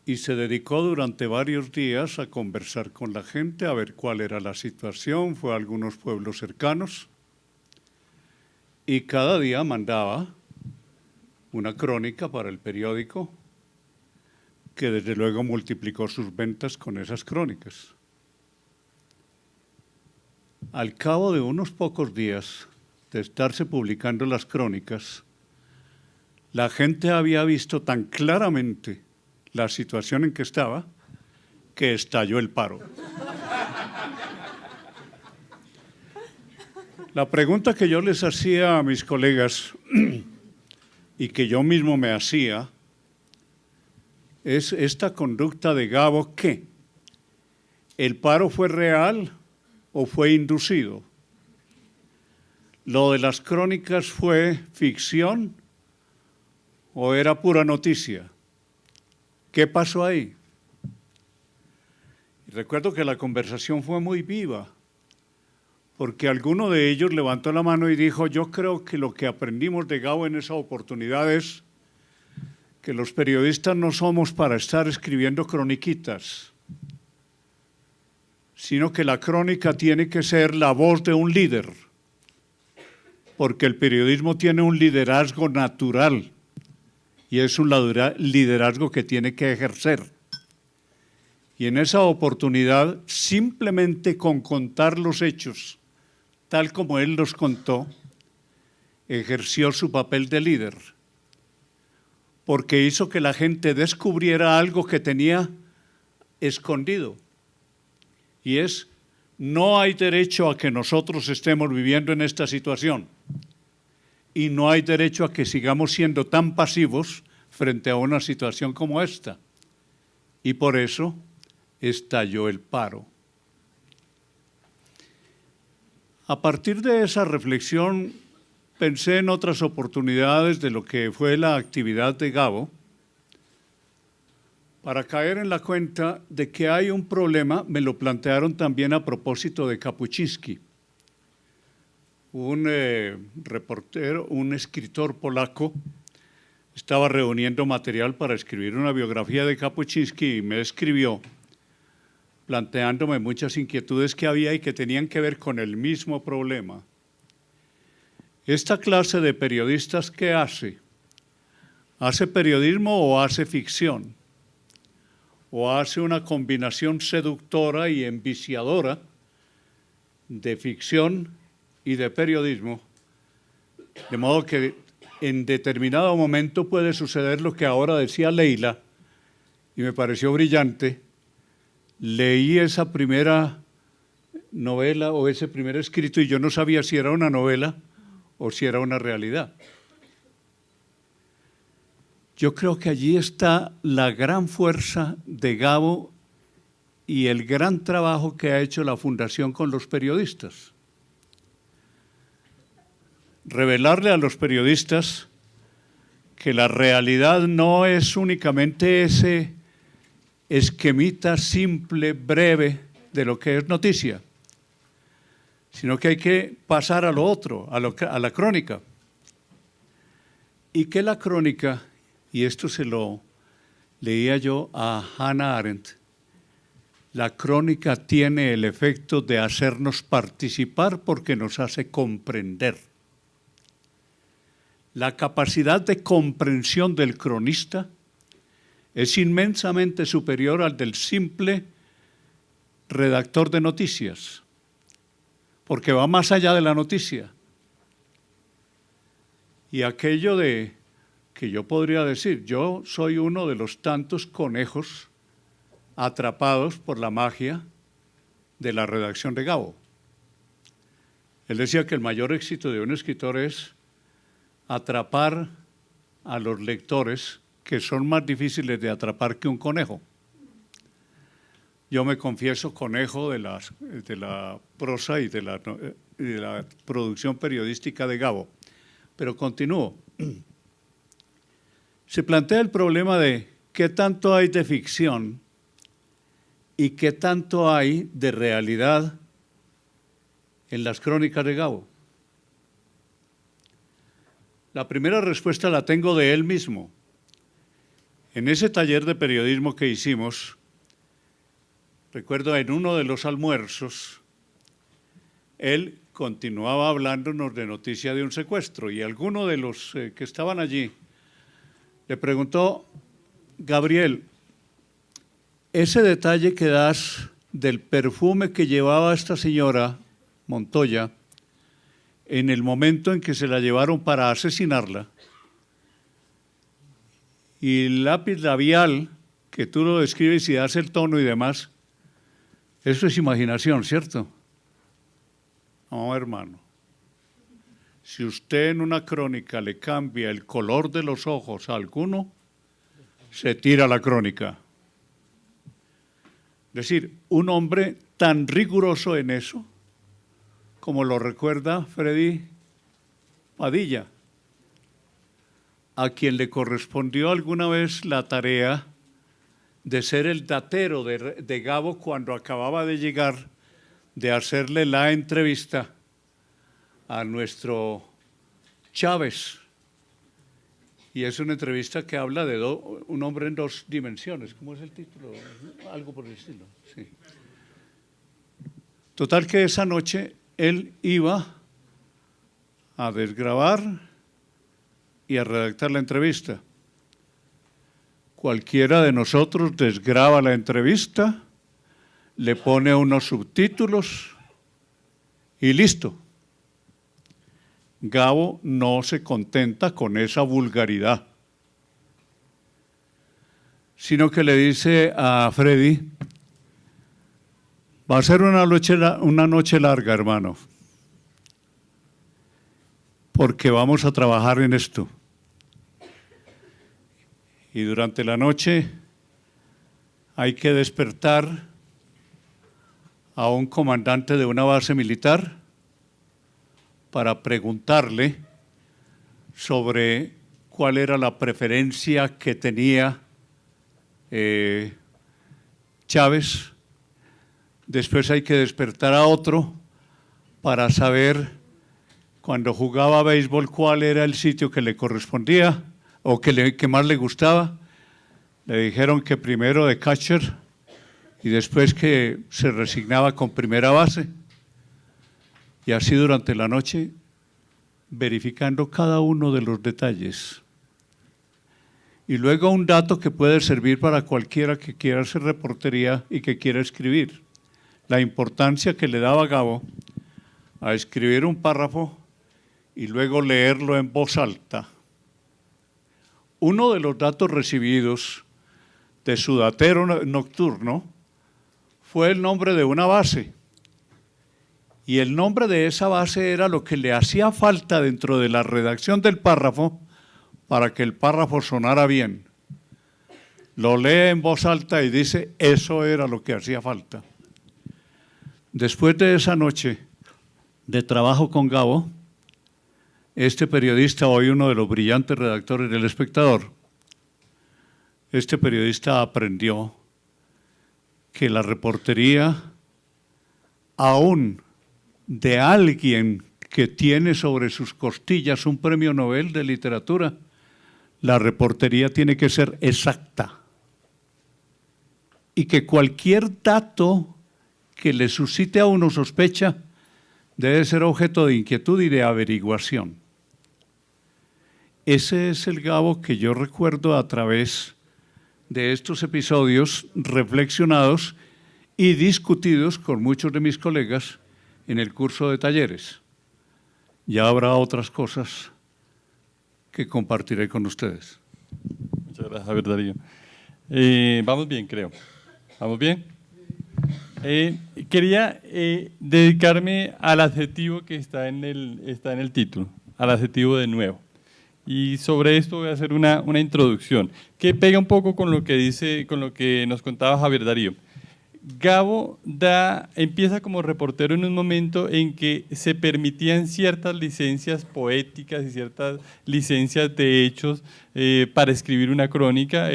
Y se dedicó durante varios días a conversar con la gente, a ver cuál era la situación, fue a algunos pueblos cercanos y cada día mandaba una crónica para el periódico que desde luego multiplicó sus ventas con esas crónicas. Al cabo de unos pocos días de estarse publicando las crónicas, la gente había visto tan claramente la situación en que estaba que estalló el paro. La pregunta que yo les hacía a mis colegas y que yo mismo me hacía es: esta conducta de Gabo, ¿qué? ¿El paro fue real o fue inducido? ¿Lo de las crónicas fue ficción o era pura noticia? ¿Qué pasó ahí? Y recuerdo que la conversación fue muy viva, porque alguno de ellos levantó la mano y dijo: yo creo que lo que aprendimos de Gabo en esa oportunidad es que los periodistas no somos para estar escribiendo croniquitas, sino que la crónica tiene que ser la voz de un líder, porque el periodismo tiene un liderazgo natural y es un liderazgo que tiene que ejercer. Y en esa oportunidad, simplemente con contar los hechos, tal como él los contó, ejerció su papel de líder, porque hizo que la gente descubriera algo que tenía escondido, y es: no hay derecho a que nosotros estemos viviendo en esta situación, y no hay derecho a que sigamos siendo tan pasivos frente a una situación como esta. Y por eso estalló el paro. A partir de esa reflexión pensé en otras oportunidades de lo que fue la actividad de Gabo, para caer en la cuenta de que hay un problema. Me lo plantearon también a propósito de Kapuściński, un reportero, un escritor polaco. Estaba reuniendo material para escribir una biografía de Kapuściński y me escribió planteándome muchas inquietudes que había y que tenían que ver con el mismo problema. Esta clase de periodistas, ¿qué hace? ¿Hace periodismo o hace ficción? ¿O hace una combinación seductora y enviciadora de ficción y de periodismo? De modo que en determinado momento puede suceder lo que ahora decía Leila, y me pareció brillante. Leí esa primera novela o ese primer escrito y yo no sabía si era una novela o si era una realidad. Yo creo que allí está la gran fuerza de Gabo y el gran trabajo que ha hecho la Fundación con los periodistas. Revelarle a los periodistas que la realidad no es únicamente ese esquemita simple, breve, de lo que es noticia, sino que hay que pasar a lo otro, a la crónica. Y que la crónica, y esto se lo leía yo a Hannah Arendt, La crónica tiene el efecto de hacernos participar porque nos hace comprender. La capacidad de comprensión del cronista es inmensamente superior al del simple redactor de noticias, porque va más allá de la noticia. Y aquello de que yo podría decir, yo soy uno de los tantos conejos atrapados por la magia de la redacción de Gabo. Él decía que el mayor éxito de un escritor es atrapar a los lectores, que son más difíciles de atrapar que un conejo. Yo me confieso conejo de la prosa y de la producción periodística de Gabo. Pero continúo. Se plantea el problema de qué tanto hay de ficción y qué tanto hay de realidad en las crónicas de Gabo. La primera respuesta la tengo de él mismo. En ese taller de periodismo que hicimos, recuerdo en uno de los almuerzos, él continuaba hablándonos de noticia de un secuestro y alguno de los que estaban allí le preguntó: Gabriel, ese detalle que das del perfume que llevaba esta señora Montoya en el momento en que se la llevaron para asesinarla, y el lápiz labial que tú lo describes y das el tono y demás, eso es imaginación, ¿cierto? No, hermano. Si usted en una crónica le cambia el color de los ojos a alguno, se tira la crónica. Es decir, un hombre tan riguroso en eso, como lo recuerda Freddy Padilla, a quien le correspondió alguna vez la tarea de ser el datero de Gabo cuando acababa de llegar, de hacerle la entrevista a nuestro Chávez. Y es una entrevista que habla de un hombre en dos dimensiones. ¿Cómo es el título? Algo por el estilo. Sí. Total que esa noche él iba a desgrabar y a redactar la entrevista. Cualquiera de nosotros desgraba la entrevista, le pone unos subtítulos y listo. Gabo no se contenta con esa vulgaridad, sino que le dice a Freddy: va a ser una noche larga, hermano, porque vamos a trabajar en esto. Y durante la noche hay que despertar a un comandante de una base militar para preguntarle sobre cuál era la preferencia que tenía Chávez. Después hay que despertar a otro para saber, cuando jugaba béisbol, cuál era el sitio que le correspondía o que más le gustaba. Le dijeron que primero de catcher y después que se resignaba con primera base. Y así durante la noche, verificando cada uno de los detalles. Y luego un dato que puede servir para cualquiera que quiera hacer reportería y que quiera escribir. La importancia que le daba Gabo a escribir un párrafo y luego leerlo en voz alta. Uno de los datos recibidos de su datero nocturno fue el nombre de una base. Y el nombre de esa base era lo que le hacía falta dentro de la redacción del párrafo para que el párrafo sonara bien. Lo lee en voz alta y dice: eso era lo que hacía falta. Después de esa noche de trabajo con Gabo, este periodista, hoy uno de los brillantes redactores del Espectador, este periodista aprendió que la reportería, aún de alguien que tiene sobre sus costillas un premio Nobel de literatura, la reportería tiene que ser exacta. y que cualquier dato que le suscite a uno sospecha debe ser objeto de inquietud y de averiguación. Ese es el Gabo que yo recuerdo a través de estos episodios reflexionados y discutidos con muchos de mis colegas en el curso de talleres. Ya habrá otras cosas que compartiré con ustedes. Muchas gracias, Javier Darío. Vamos bien, creo. ¿Vamos bien? Quería dedicarme al adjetivo que está en el título, al adjetivo de nuevo. Y sobre esto voy a hacer una introducción que pega un poco con lo que nos contaba Javier Darío. Gabo empieza como reportero en un momento en que se permitían ciertas licencias poéticas y ciertas licencias de hechos para escribir una crónica.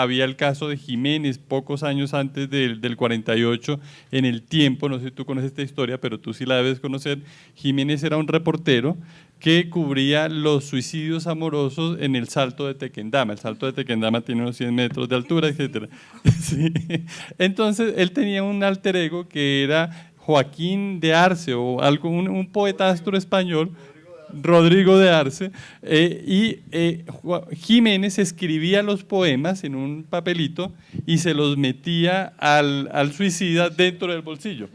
Había el caso de Jiménez, pocos años antes del 48, en El Tiempo, no sé si tú conoces esta historia, pero tú sí la debes conocer. Jiménez era un reportero que cubría los suicidios amorosos en el Salto de Tequendama. El Salto de Tequendama tiene unos 100 metros de altura, etc. Sí. Entonces, él tenía un alter ego que era Joaquín de Arce, o un poetastro español, Rodrigo de Arce, Jiménez escribía los poemas en un papelito y se los metía al suicida dentro del bolsillo.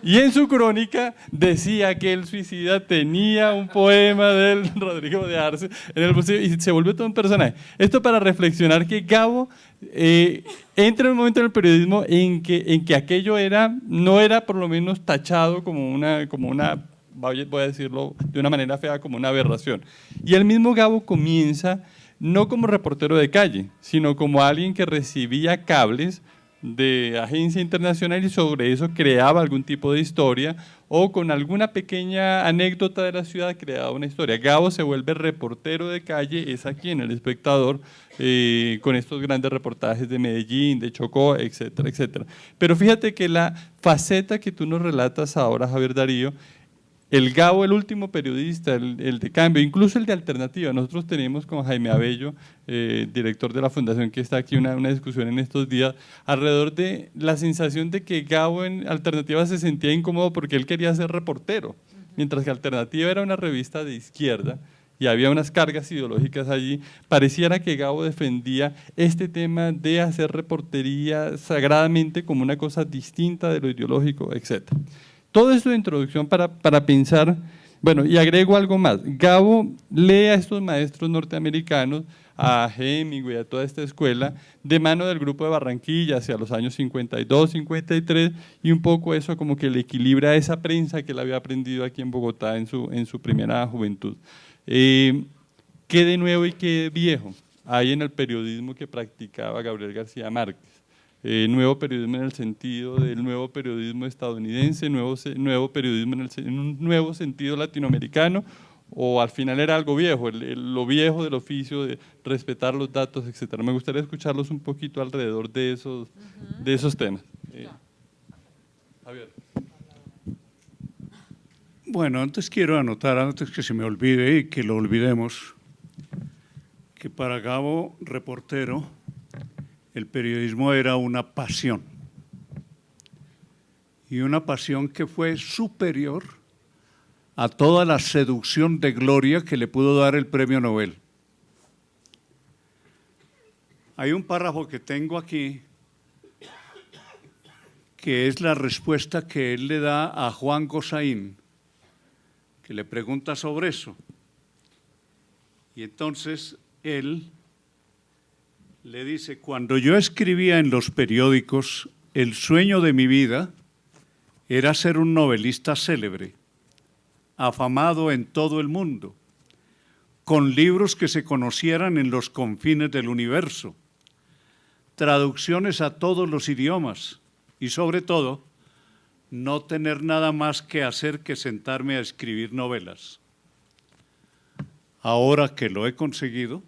Y en su crónica decía que el suicida tenía un poema del Rodrigo de Arce en el bolsillo y se volvió todo un personaje. Esto para reflexionar que Gabo entra en un momento en el periodismo en que aquello no era por lo menos tachado como una, voy a decirlo de una manera fea, como una aberración. Y el mismo Gabo comienza no como reportero de calle, sino como alguien que recibía cables de agencia internacional y sobre eso creaba algún tipo de historia o con alguna pequeña anécdota de la ciudad creaba una historia. Gabo se vuelve reportero de calle, es aquí en El Espectador, con estos grandes reportajes de Medellín, de Chocó, etcétera, etcétera. Pero fíjate que la faceta que tú nos relatas ahora, Javier Darío, el Gabo, el último periodista, el de Cambio, incluso el de Alternativa. Nosotros tenemos con Jaime Abello, director de la Fundación, que está aquí, una discusión en estos días alrededor de la sensación de que Gabo en Alternativa se sentía incómodo porque él quería ser reportero, mientras que Alternativa era una revista de izquierda y había unas cargas ideológicas allí. Pareciera que Gabo defendía este tema de hacer reportería sagradamente como una cosa distinta de lo ideológico, etcétera. Todo esto de introducción para pensar, bueno, y agrego algo más. Gabo lee a estos maestros norteamericanos, a Hemingway, a toda esta escuela, de mano del grupo de Barranquilla hacia los años 52, 53, y un poco eso como que le equilibra esa prensa que él había aprendido aquí en Bogotá en su primera juventud. ¿Qué de nuevo y qué de viejo hay en el periodismo que practicaba Gabriel García Márquez? Nuevo periodismo en el sentido del nuevo periodismo estadounidense, nuevo periodismo en un nuevo sentido latinoamericano, o al final era algo viejo, lo viejo del oficio de respetar los datos, etcétera. Me gustaría escucharlos un poquito alrededor de esos temas. Javier. Bueno, antes quiero anotar, antes que se me olvide y que lo olvidemos, que para Gabo, reportero, el periodismo era una pasión, y una pasión que fue superior a toda la seducción de gloria que le pudo dar el premio Nobel. Hay un párrafo que tengo aquí que es la respuesta que él le da a Juan Gosaín, que le pregunta sobre eso. Y entonces él le dice: cuando yo escribía en los periódicos, el sueño de mi vida era ser un novelista célebre, afamado en todo el mundo, con libros que se conocieran en los confines del universo, traducciones a todos los idiomas y, sobre todo, no tener nada más que hacer que sentarme a escribir novelas. Ahora que lo he conseguido,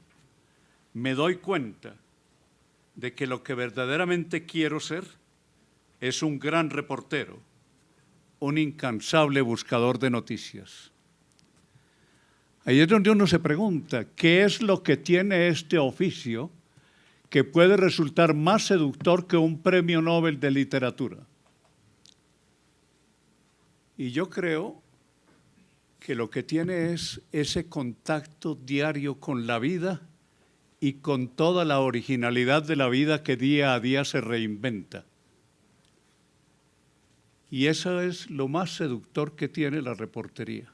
me doy cuenta de que lo que verdaderamente quiero ser es un gran reportero, un incansable buscador de noticias. Ahí es donde uno se pregunta, ¿qué es lo que tiene este oficio que puede resultar más seductor que un premio Nobel de literatura. Y yo creo que lo que tiene es ese contacto diario con la vida y con toda la originalidad de la vida que día a día se reinventa. Y eso es lo más seductor que tiene la reportería.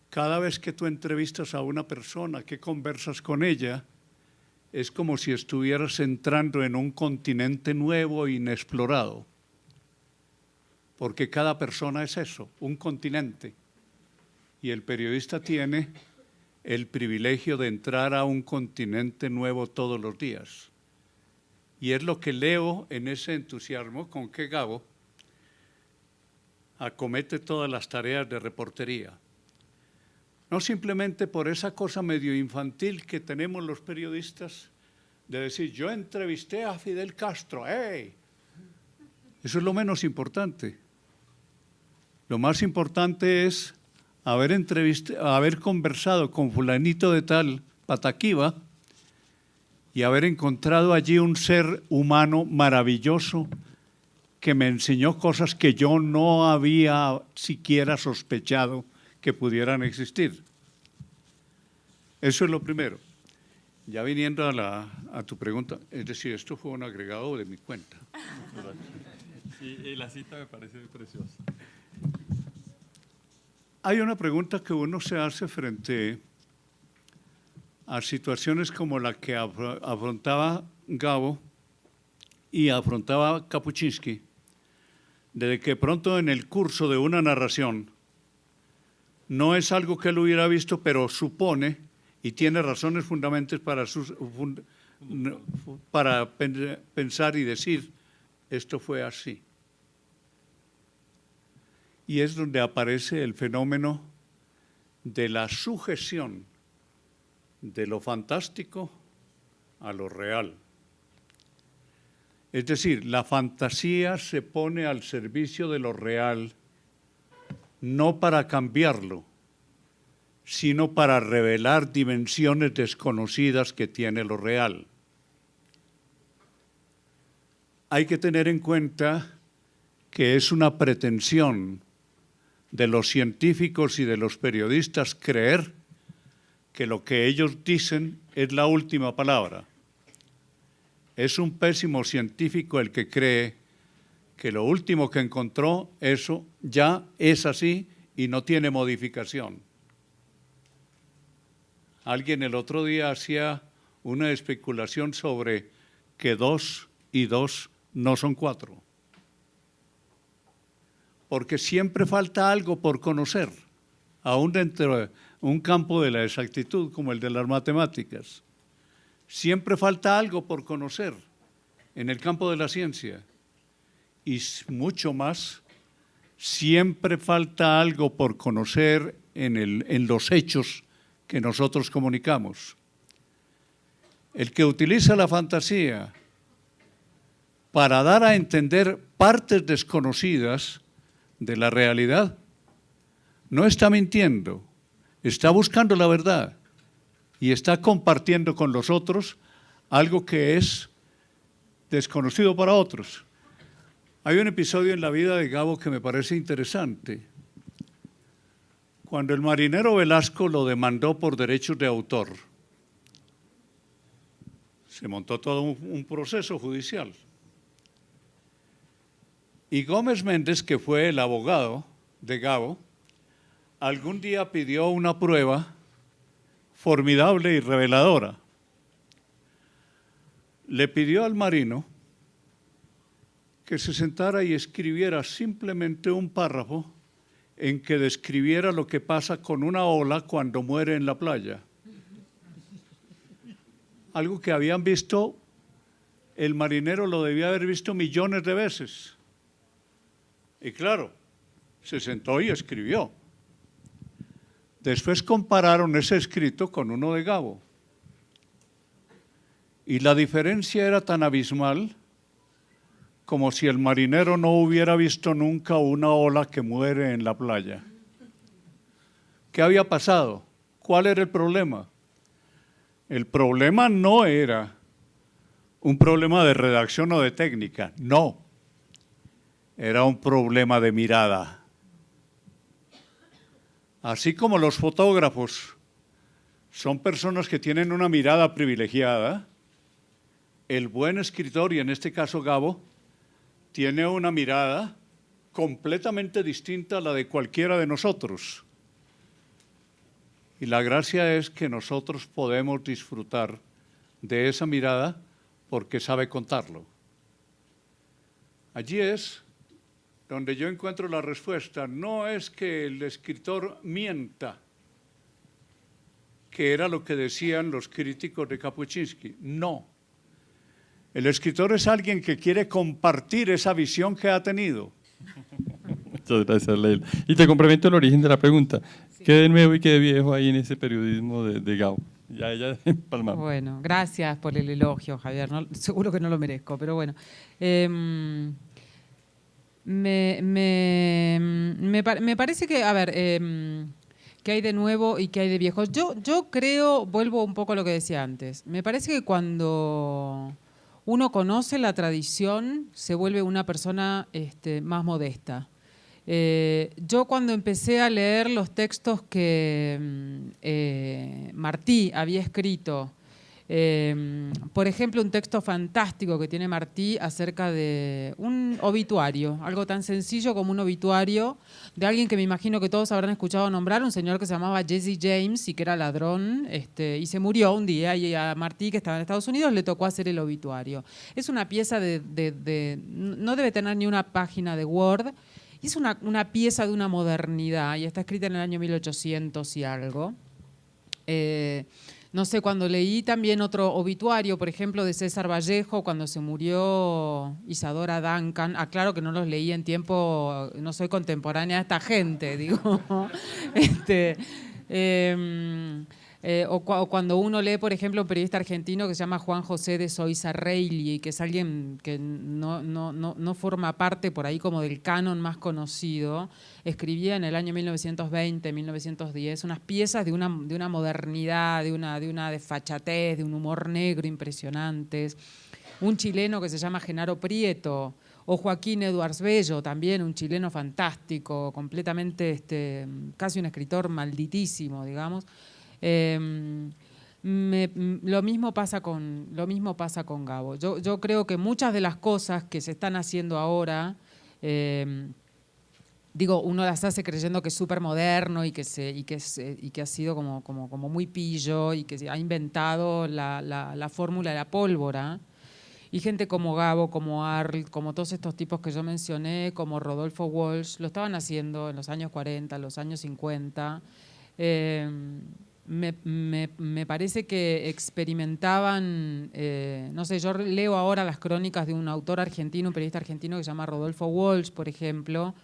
Cada vez que tú entrevistas a una persona, que conversas con ella, es como si estuvieras entrando en un continente nuevo e inexplorado. Porque cada persona es eso, un continente. Y el periodista tiene el privilegio de entrar a un continente nuevo todos los días. Y es lo que leo en ese entusiasmo con que Gabo acomete todas las tareas de reportería. No simplemente por esa cosa medio infantil que tenemos los periodistas de decir, yo entrevisté a Fidel Castro, ¡hey! Eso es lo menos importante. Lo más importante es haber conversado con fulanito de tal, Pataquiva, y haber encontrado allí un ser humano maravilloso que me enseñó cosas que yo no había siquiera sospechado que pudieran existir. Eso es lo primero. Ya viniendo a tu pregunta, es decir, esto fue un agregado de mi cuenta. Sí, la cita me parece preciosa. Hay una pregunta que uno se hace frente a situaciones como la que afrontaba Gabo y afrontaba Kapuczynski, de que pronto en el curso de una narración no es algo que él hubiera visto, pero supone y tiene razones fundamentales para pensar y decir, esto fue así. Y es donde aparece el fenómeno de la sujeción de lo fantástico a lo real. Es decir, la fantasía se pone al servicio de lo real, no para cambiarlo, sino para revelar dimensiones desconocidas que tiene lo real. Hay que tener en cuenta que es una pretensión de los científicos y de los periodistas creer que lo que ellos dicen es la última palabra. Es un pésimo científico el que cree que lo último que encontró, eso ya es así y no tiene modificación. Alguien el otro día hacía una especulación sobre que 2 y 2 no son 4. Porque siempre falta algo por conocer, aún dentro de un campo de la exactitud como el de las matemáticas. Siempre falta algo por conocer en el campo de la ciencia. Y mucho más, siempre falta algo por conocer en los hechos que nosotros comunicamos. El que utiliza la fantasía para dar a entender partes desconocidas de la realidad, no está mintiendo, está buscando la verdad y está compartiendo con los otros algo que es desconocido para otros. Hay un episodio en la vida de Gabo que me parece interesante. Cuando el marinero Velasco lo demandó por derechos de autor, se montó todo un proceso judicial. Y Gómez Méndez, que fue el abogado de Gabo, algún día pidió una prueba formidable y reveladora. Le pidió al marino que se sentara y escribiera simplemente un párrafo en que describiera lo que pasa con una ola cuando muere en la playa. Algo que habían visto, el marinero lo debía haber visto millones de veces. Y claro, se sentó y escribió. Después compararon ese escrito con uno de Gabo. Y la diferencia era tan abismal como si el marinero no hubiera visto nunca una ola que muere en la playa. ¿Qué había pasado? ¿Cuál era el problema? El problema no era un problema de redacción o de técnica, no. Era un problema de mirada. Así como los fotógrafos son personas que tienen una mirada privilegiada, el buen escritor, y en este caso Gabo, tiene una mirada completamente distinta a la de cualquiera de nosotros. Y la gracia es que nosotros podemos disfrutar de esa mirada porque sabe contarlo. Allí es donde yo encuentro la respuesta. No es que el escritor mienta, que era lo que decían los críticos de Kapuscinski. No. El escritor es alguien que quiere compartir esa visión que ha tenido. Muchas gracias, Leila. Y te complemento el origen de la pregunta. Sí. ¿Qué de nuevo y qué de viejo hay en ese periodismo de Gabo? Ya empalmamos. Bueno, gracias por el elogio, Javier. No, seguro que no lo merezco, pero bueno. Me parece que, a ver, ¿qué hay de nuevo y qué hay de viejo? Yo creo, vuelvo un poco a lo que decía antes, me parece que cuando uno conoce la tradición se vuelve una persona más modesta. Yo cuando empecé a leer los textos que Martí había escrito, por ejemplo, un texto fantástico que tiene Martí acerca de un obituario, algo tan sencillo como un obituario de alguien que me imagino que todos habrán escuchado nombrar, un señor que se llamaba Jesse James y que era ladrón, y se murió un día, y a Martí, que estaba en Estados Unidos, le tocó hacer el obituario. Es una pieza no debe tener ni una página de Word, y es una pieza de una modernidad, y está escrita en el año 1800 y algo. No sé, cuando leí también otro obituario, por ejemplo, de César Vallejo, cuando se murió Isadora Duncan, aclaro que no los leí en tiempo, no soy contemporánea de esta gente, digo. O cuando uno lee, por ejemplo, un periodista argentino que se llama Juan José de Soizarreyli, que es alguien que no forma parte por ahí como del canon más conocido, escribía en el año 1920, 1910, unas piezas de una modernidad, de una desfachatez, de un humor negro impresionantes. Un chileno que se llama Genaro Prieto, o Joaquín Eduards Bello, también un chileno fantástico, completamente, casi un escritor malditísimo, digamos. Lo mismo pasa con Gabo. Yo creo que muchas de las cosas que se están haciendo ahora, uno las hace creyendo que es súper moderno y que ha sido como muy pillo y que se ha inventado la fórmula de la pólvora. Y gente como Gabo, como Arlt, como todos estos tipos que yo mencioné, como Rodolfo Walsh, lo estaban haciendo en los años 40, en los años 50. Me parece que experimentaban, no sé, yo leo ahora las crónicas de un autor argentino, un periodista argentino que se llama Rodolfo Walsh, por ejemplo,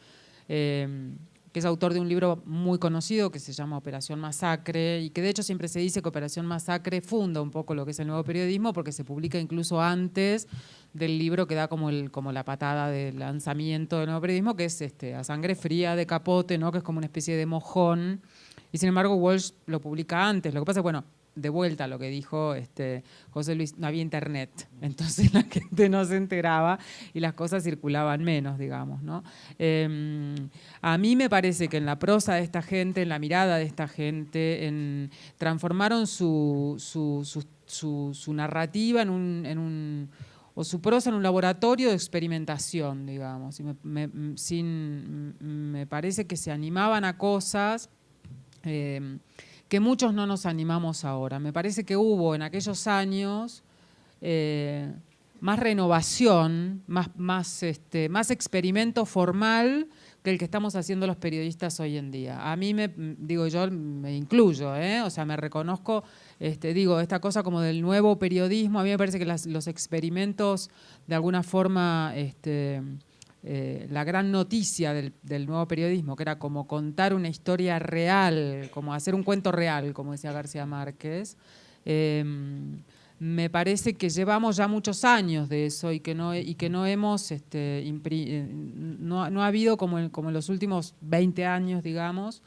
que es autor de un libro muy conocido que se llama Operación Masacre, y que de hecho siempre se dice que Operación Masacre funda un poco lo que es el nuevo periodismo, porque se publica incluso antes del libro que da como la patada de lanzamiento del nuevo periodismo, que es A Sangre Fría de Capote, ¿no? Que es como una especie de mojón. Y sin embargo, Walsh lo publica antes. Lo que pasa es, bueno, de vuelta a lo que dijo José Luis, no había internet. Entonces la gente no se enteraba y las cosas circulaban menos, digamos, ¿no? A mí me parece que en la prosa de esta gente, en la mirada de esta gente, transformaron su narrativa o su prosa en un laboratorio de experimentación, digamos. Y me parece que se animaban a cosas que muchos no nos animamos ahora. Me parece que hubo en aquellos años más renovación, más experimento formal que el que estamos haciendo los periodistas hoy en día. A mí yo me incluyo, o sea, me reconozco, esta cosa como del nuevo periodismo. A mí me parece que los experimentos, de alguna forma, la gran noticia del nuevo periodismo, que era como contar una historia real, como hacer un cuento real, como decía García Márquez, me parece que llevamos ya muchos años de eso y que no hemos, no ha habido como en los últimos 20 años, digamos,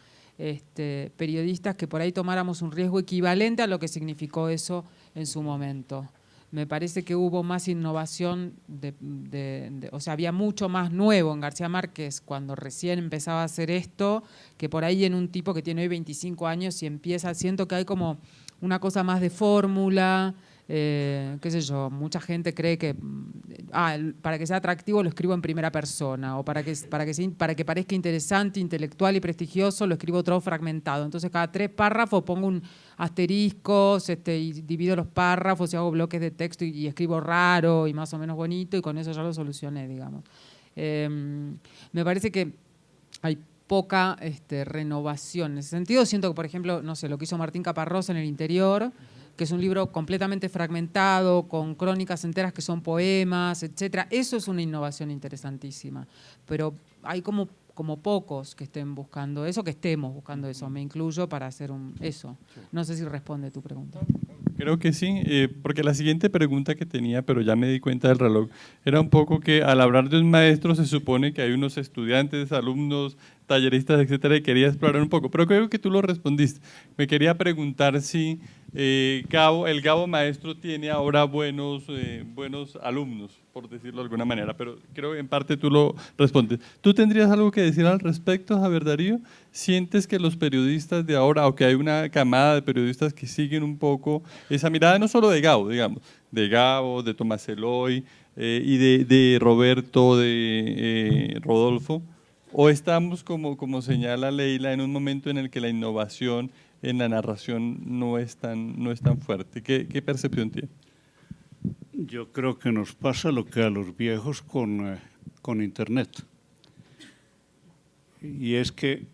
periodistas que por ahí tomáramos un riesgo equivalente a lo que significó eso en su momento. Me parece que hubo más innovación, o sea, había mucho más nuevo en García Márquez cuando recién empezaba a hacer esto, que por ahí en un tipo que tiene hoy 25 años y empieza, siento que hay como una cosa más de fórmula, qué sé yo, mucha gente cree que para que sea atractivo lo escribo en primera persona, o para que parezca interesante, intelectual y prestigioso lo escribo todo fragmentado. Entonces cada 3 párrafos pongo un asteriscos y divido los párrafos y hago bloques de texto y escribo raro y más o menos bonito y con eso ya lo solucioné, digamos. Me parece que hay poca renovación. En ese sentido siento que, por ejemplo, no sé, lo que hizo Martín Caparrós en El Interior, que es un libro completamente fragmentado, con crónicas enteras que son poemas, etcétera. Eso es una innovación interesantísima, pero hay como pocos que estén buscando eso, que estemos buscando eso. Me incluyo para hacer eso. No sé si responde tu pregunta. Creo que sí, porque la siguiente pregunta que tenía, pero ya me di cuenta del reloj, era un poco que al hablar de un maestro se supone que hay unos estudiantes, alumnos, talleristas, etcétera, y quería explorar un poco, pero creo que tú lo respondiste. Me quería preguntar si el Gabo maestro tiene ahora buenos alumnos, por decirlo de alguna manera, pero creo que en parte tú lo respondes. ¿Tú tendrías algo que decir al respecto, Javier Darío? ¿Sientes que los periodistas de ahora, o que hay una camada de periodistas que siguen un poco esa mirada, no solo de Gabo, digamos, de Gabo, de Tomás Eloy y de Roberto, de Rodolfo, o estamos, como señala Leila, en un momento en el que la innovación en la narración no es tan fuerte? ¿Qué percepción tiene? Yo creo que nos pasa lo que a los viejos con Internet. Y es que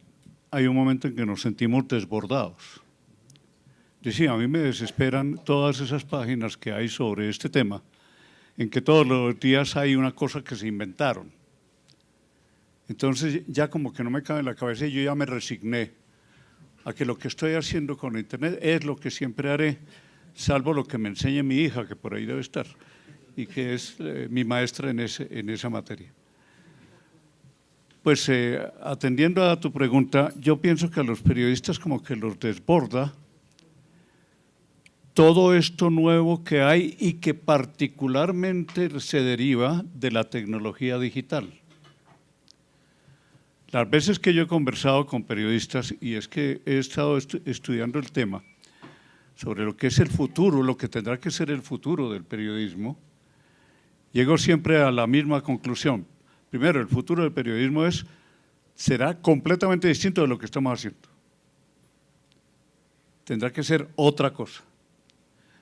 hay un momento en que nos sentimos desbordados. Decía, a mí me desesperan todas esas páginas que hay sobre este tema, en que todos los días hay una cosa que se inventaron. Entonces ya como que no me cabe en la cabeza y yo ya me resigné a que lo que estoy haciendo con Internet es lo que siempre haré, salvo lo que me enseñe mi hija, que por ahí debe estar, y que es mi maestra en esa materia. Pues atendiendo a tu pregunta, yo pienso que a los periodistas como que los desborda todo esto nuevo que hay y que particularmente se deriva de la tecnología digital. Las veces que yo he conversado con periodistas, y es que he estado estudiando el tema sobre lo que es el futuro, lo que tendrá que ser el futuro del periodismo, llego siempre a la misma conclusión. Primero, el futuro del periodismo será completamente distinto de lo que estamos haciendo. Tendrá que ser otra cosa.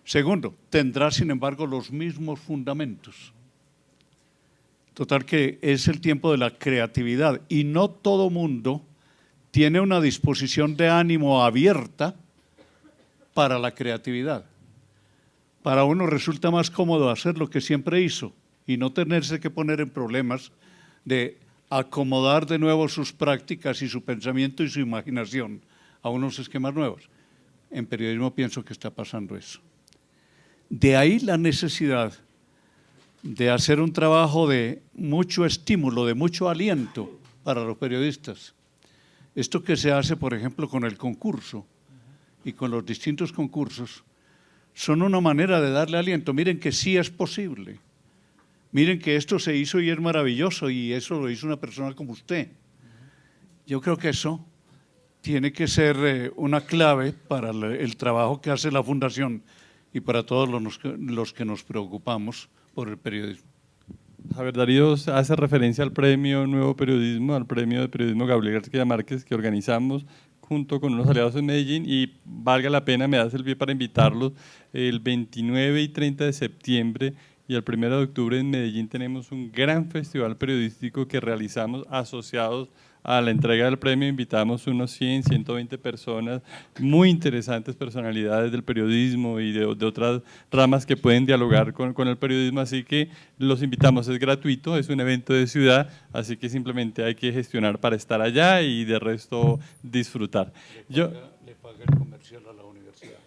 Segundo, tendrá sin embargo los mismos fundamentos. Total que es el tiempo de la creatividad y no todo mundo tiene una disposición de ánimo abierta para la creatividad. Para uno resulta más cómodo hacer lo que siempre hizo y no tenerse que poner en problemas de acomodar de nuevo sus prácticas y su pensamiento y su imaginación a unos esquemas nuevos. En periodismo pienso que está pasando eso. De ahí la necesidad de hacer un trabajo de mucho estímulo, de mucho aliento para los periodistas. Esto que se hace, por ejemplo, con el concurso y con los distintos concursos, son una manera de darle aliento. Miren que sí es posible. Miren que esto se hizo y es maravilloso y eso lo hizo una persona como usted. Yo creo que eso tiene que ser una clave para el trabajo que hace la Fundación y para todos los que nos preocupamos por el periodismo. Javier Darío hace referencia al premio Nuevo Periodismo, al premio de periodismo Gabriel García Márquez que organizamos junto con unos aliados en Medellín, y valga la pena, me das el pie para invitarlos, el 29 y 30 de septiembre y el 1 de octubre en Medellín tenemos un gran festival periodístico que realizamos asociados a la entrega del premio. Invitamos unos 100, 120 personas, muy interesantes personalidades del periodismo y de otras ramas que pueden dialogar con el periodismo, así que los invitamos. Es gratuito, es un evento de ciudad, así que simplemente hay que gestionar para estar allá y de resto disfrutar. Le paga el comercial a la universidad.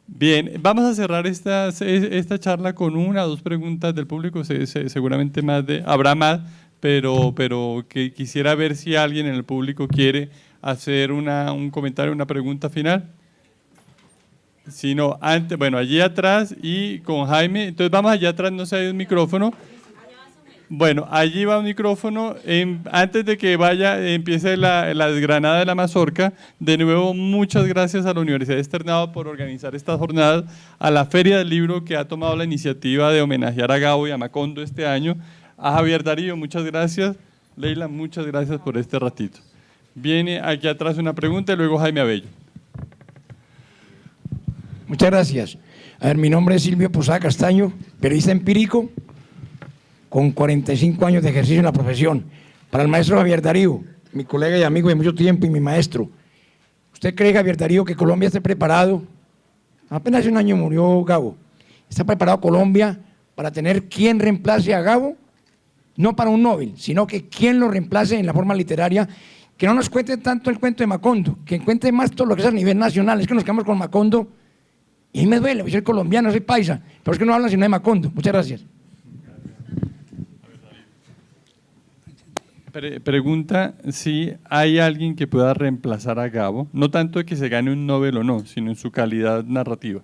Bien, vamos a cerrar esta charla con 1 o 2 preguntas del público, seguramente habrá más, pero que quisiera ver si alguien en el público quiere hacer un comentario, una pregunta final. Si no, antes, bueno, allí atrás y con Jaime, entonces vamos allá atrás, no sé, hay un micrófono. Bueno, allí va un micrófono. Antes de que empiece la desgranada de la mazorca, de nuevo muchas gracias a la Universidad de Externado por organizar estas jornadas, a la Feria del Libro que ha tomado la iniciativa de homenajear a Gabo y a Macondo este año, a Javier Darío, muchas gracias, Leila, muchas gracias por este ratito. Viene aquí atrás una pregunta y luego Jaime Abello. Muchas gracias. A ver, mi nombre es Silvio Posada Castaño, periodista empírico, con 45 años de ejercicio en la profesión. Para el maestro Javier Darío, mi colega y amigo de mucho tiempo y mi maestro, ¿usted cree, Javier Darío, que Colombia esté preparado? Apenas hace un año murió Gabo. ¿Está preparado Colombia para tener quien reemplace a Gabo? No para un Nobel, sino que quien lo reemplace en la forma literaria, que no nos cuente tanto el cuento de Macondo, que cuente más todo lo que es a nivel nacional. Es que nos quedamos con Macondo y me duele, yo soy colombiano, soy paisa, pero es que no hablan sino de Macondo. Muchas gracias. Pregunta si hay alguien que pueda reemplazar a Gabo, no tanto de que se gane un Nobel o no, sino en su calidad narrativa.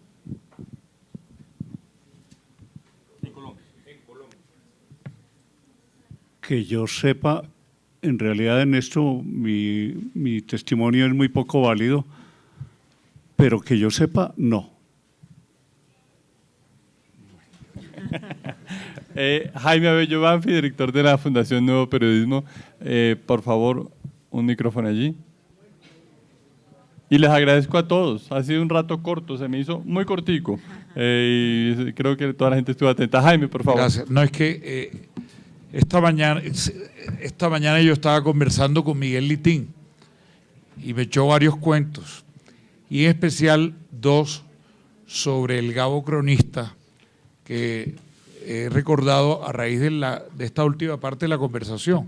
Que yo sepa, en realidad en esto mi testimonio es muy poco válido, pero que yo sepa, no. Jaime Abello Banfi, director de la Fundación Nuevo Periodismo, por favor, un micrófono allí. Y les agradezco a todos, ha sido un rato corto, se me hizo muy cortico, y creo que toda la gente estuvo atenta. Jaime, por favor. Gracias. No, es que esta mañana yo estaba conversando con Miguel Litín y me echó varios cuentos, y en especial dos sobre el Gabo cronista, que he recordado a raíz de esta última parte de la conversación.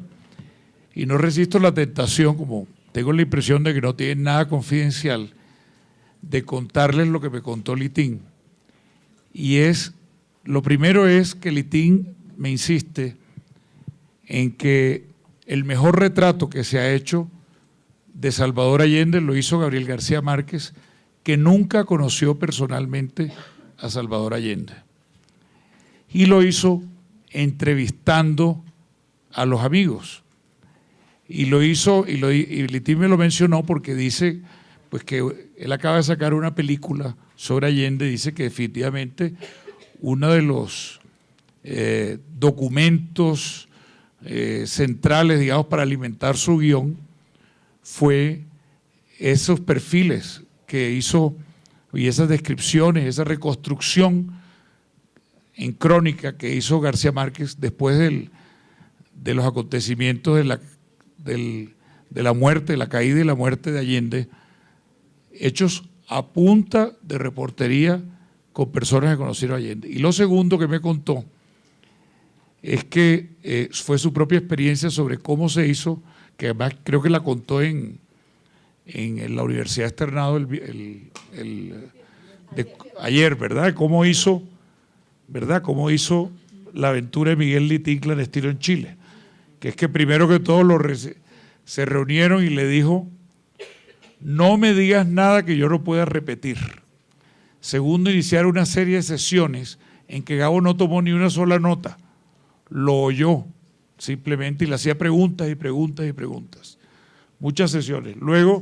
Y no resisto la tentación, como tengo la impresión de que no tienen nada confidencial, de contarles lo que me contó Litín. Y lo primero es que Litín me insiste en que el mejor retrato que se ha hecho de Salvador Allende lo hizo Gabriel García Márquez, que nunca conoció personalmente a Salvador Allende. Y lo hizo entrevistando a los amigos. Y lo hizo, y Litín me lo mencionó porque dice pues que él acaba de sacar una película sobre Allende, dice que definitivamente uno de los documentos centrales, digamos, para alimentar su guión fue esos perfiles que hizo y esas descripciones, esa reconstrucción en crónica que hizo García Márquez después de los acontecimientos de la muerte, de la caída y la muerte de Allende, hechos a punta de reportería con personas que conocieron a Allende. Y lo segundo que me contó es que fue su propia experiencia sobre cómo se hizo, que además creo que la contó en la Universidad de Externado ayer, ¿verdad? Cómo hizo la aventura de Miguel Litín clandestino en Chile, que es que primero que todo se reunieron y le dijo: no me digas nada que yo no pueda repetir. Segundo, iniciar una serie de sesiones en que Gabo no tomó ni una sola nota, lo oyó simplemente y le hacía preguntas y preguntas y preguntas. Muchas sesiones. Luego,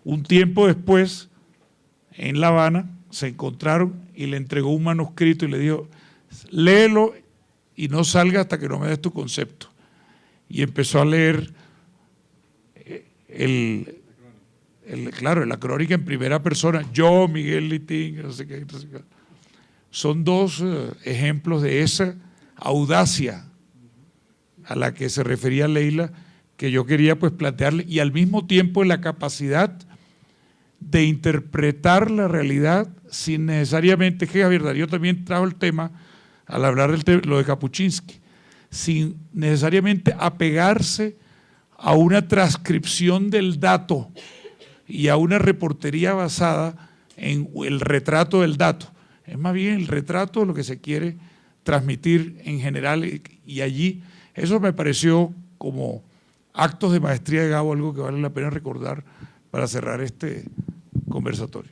un tiempo después, en La Habana, se encontraron y le entregó un manuscrito y le dijo: léelo y no salga hasta que no me des tu concepto. Y empezó a leer la crónica en primera persona, yo, Miguel Litín, no sé qué. Son dos ejemplos de esa audacia a la que se refería Leila, que yo quería pues plantearle, y al mismo tiempo la capacidad de interpretar la realidad sin necesariamente, que Javier Darío también trajo el tema al hablar lo de Kapuscinski, sin necesariamente apegarse a una transcripción del dato y a una reportería basada en el retrato del dato. Es más bien el retrato de lo que se quiere transmitir en general, y allí Eso me pareció como actos de maestría de Gabo, algo que vale la pena recordar para cerrar este conversatorio.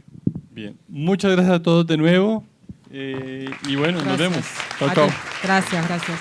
Bien, muchas gracias a todos de nuevo y bueno, nos vemos. Chao, A ti. chao. Gracias, gracias.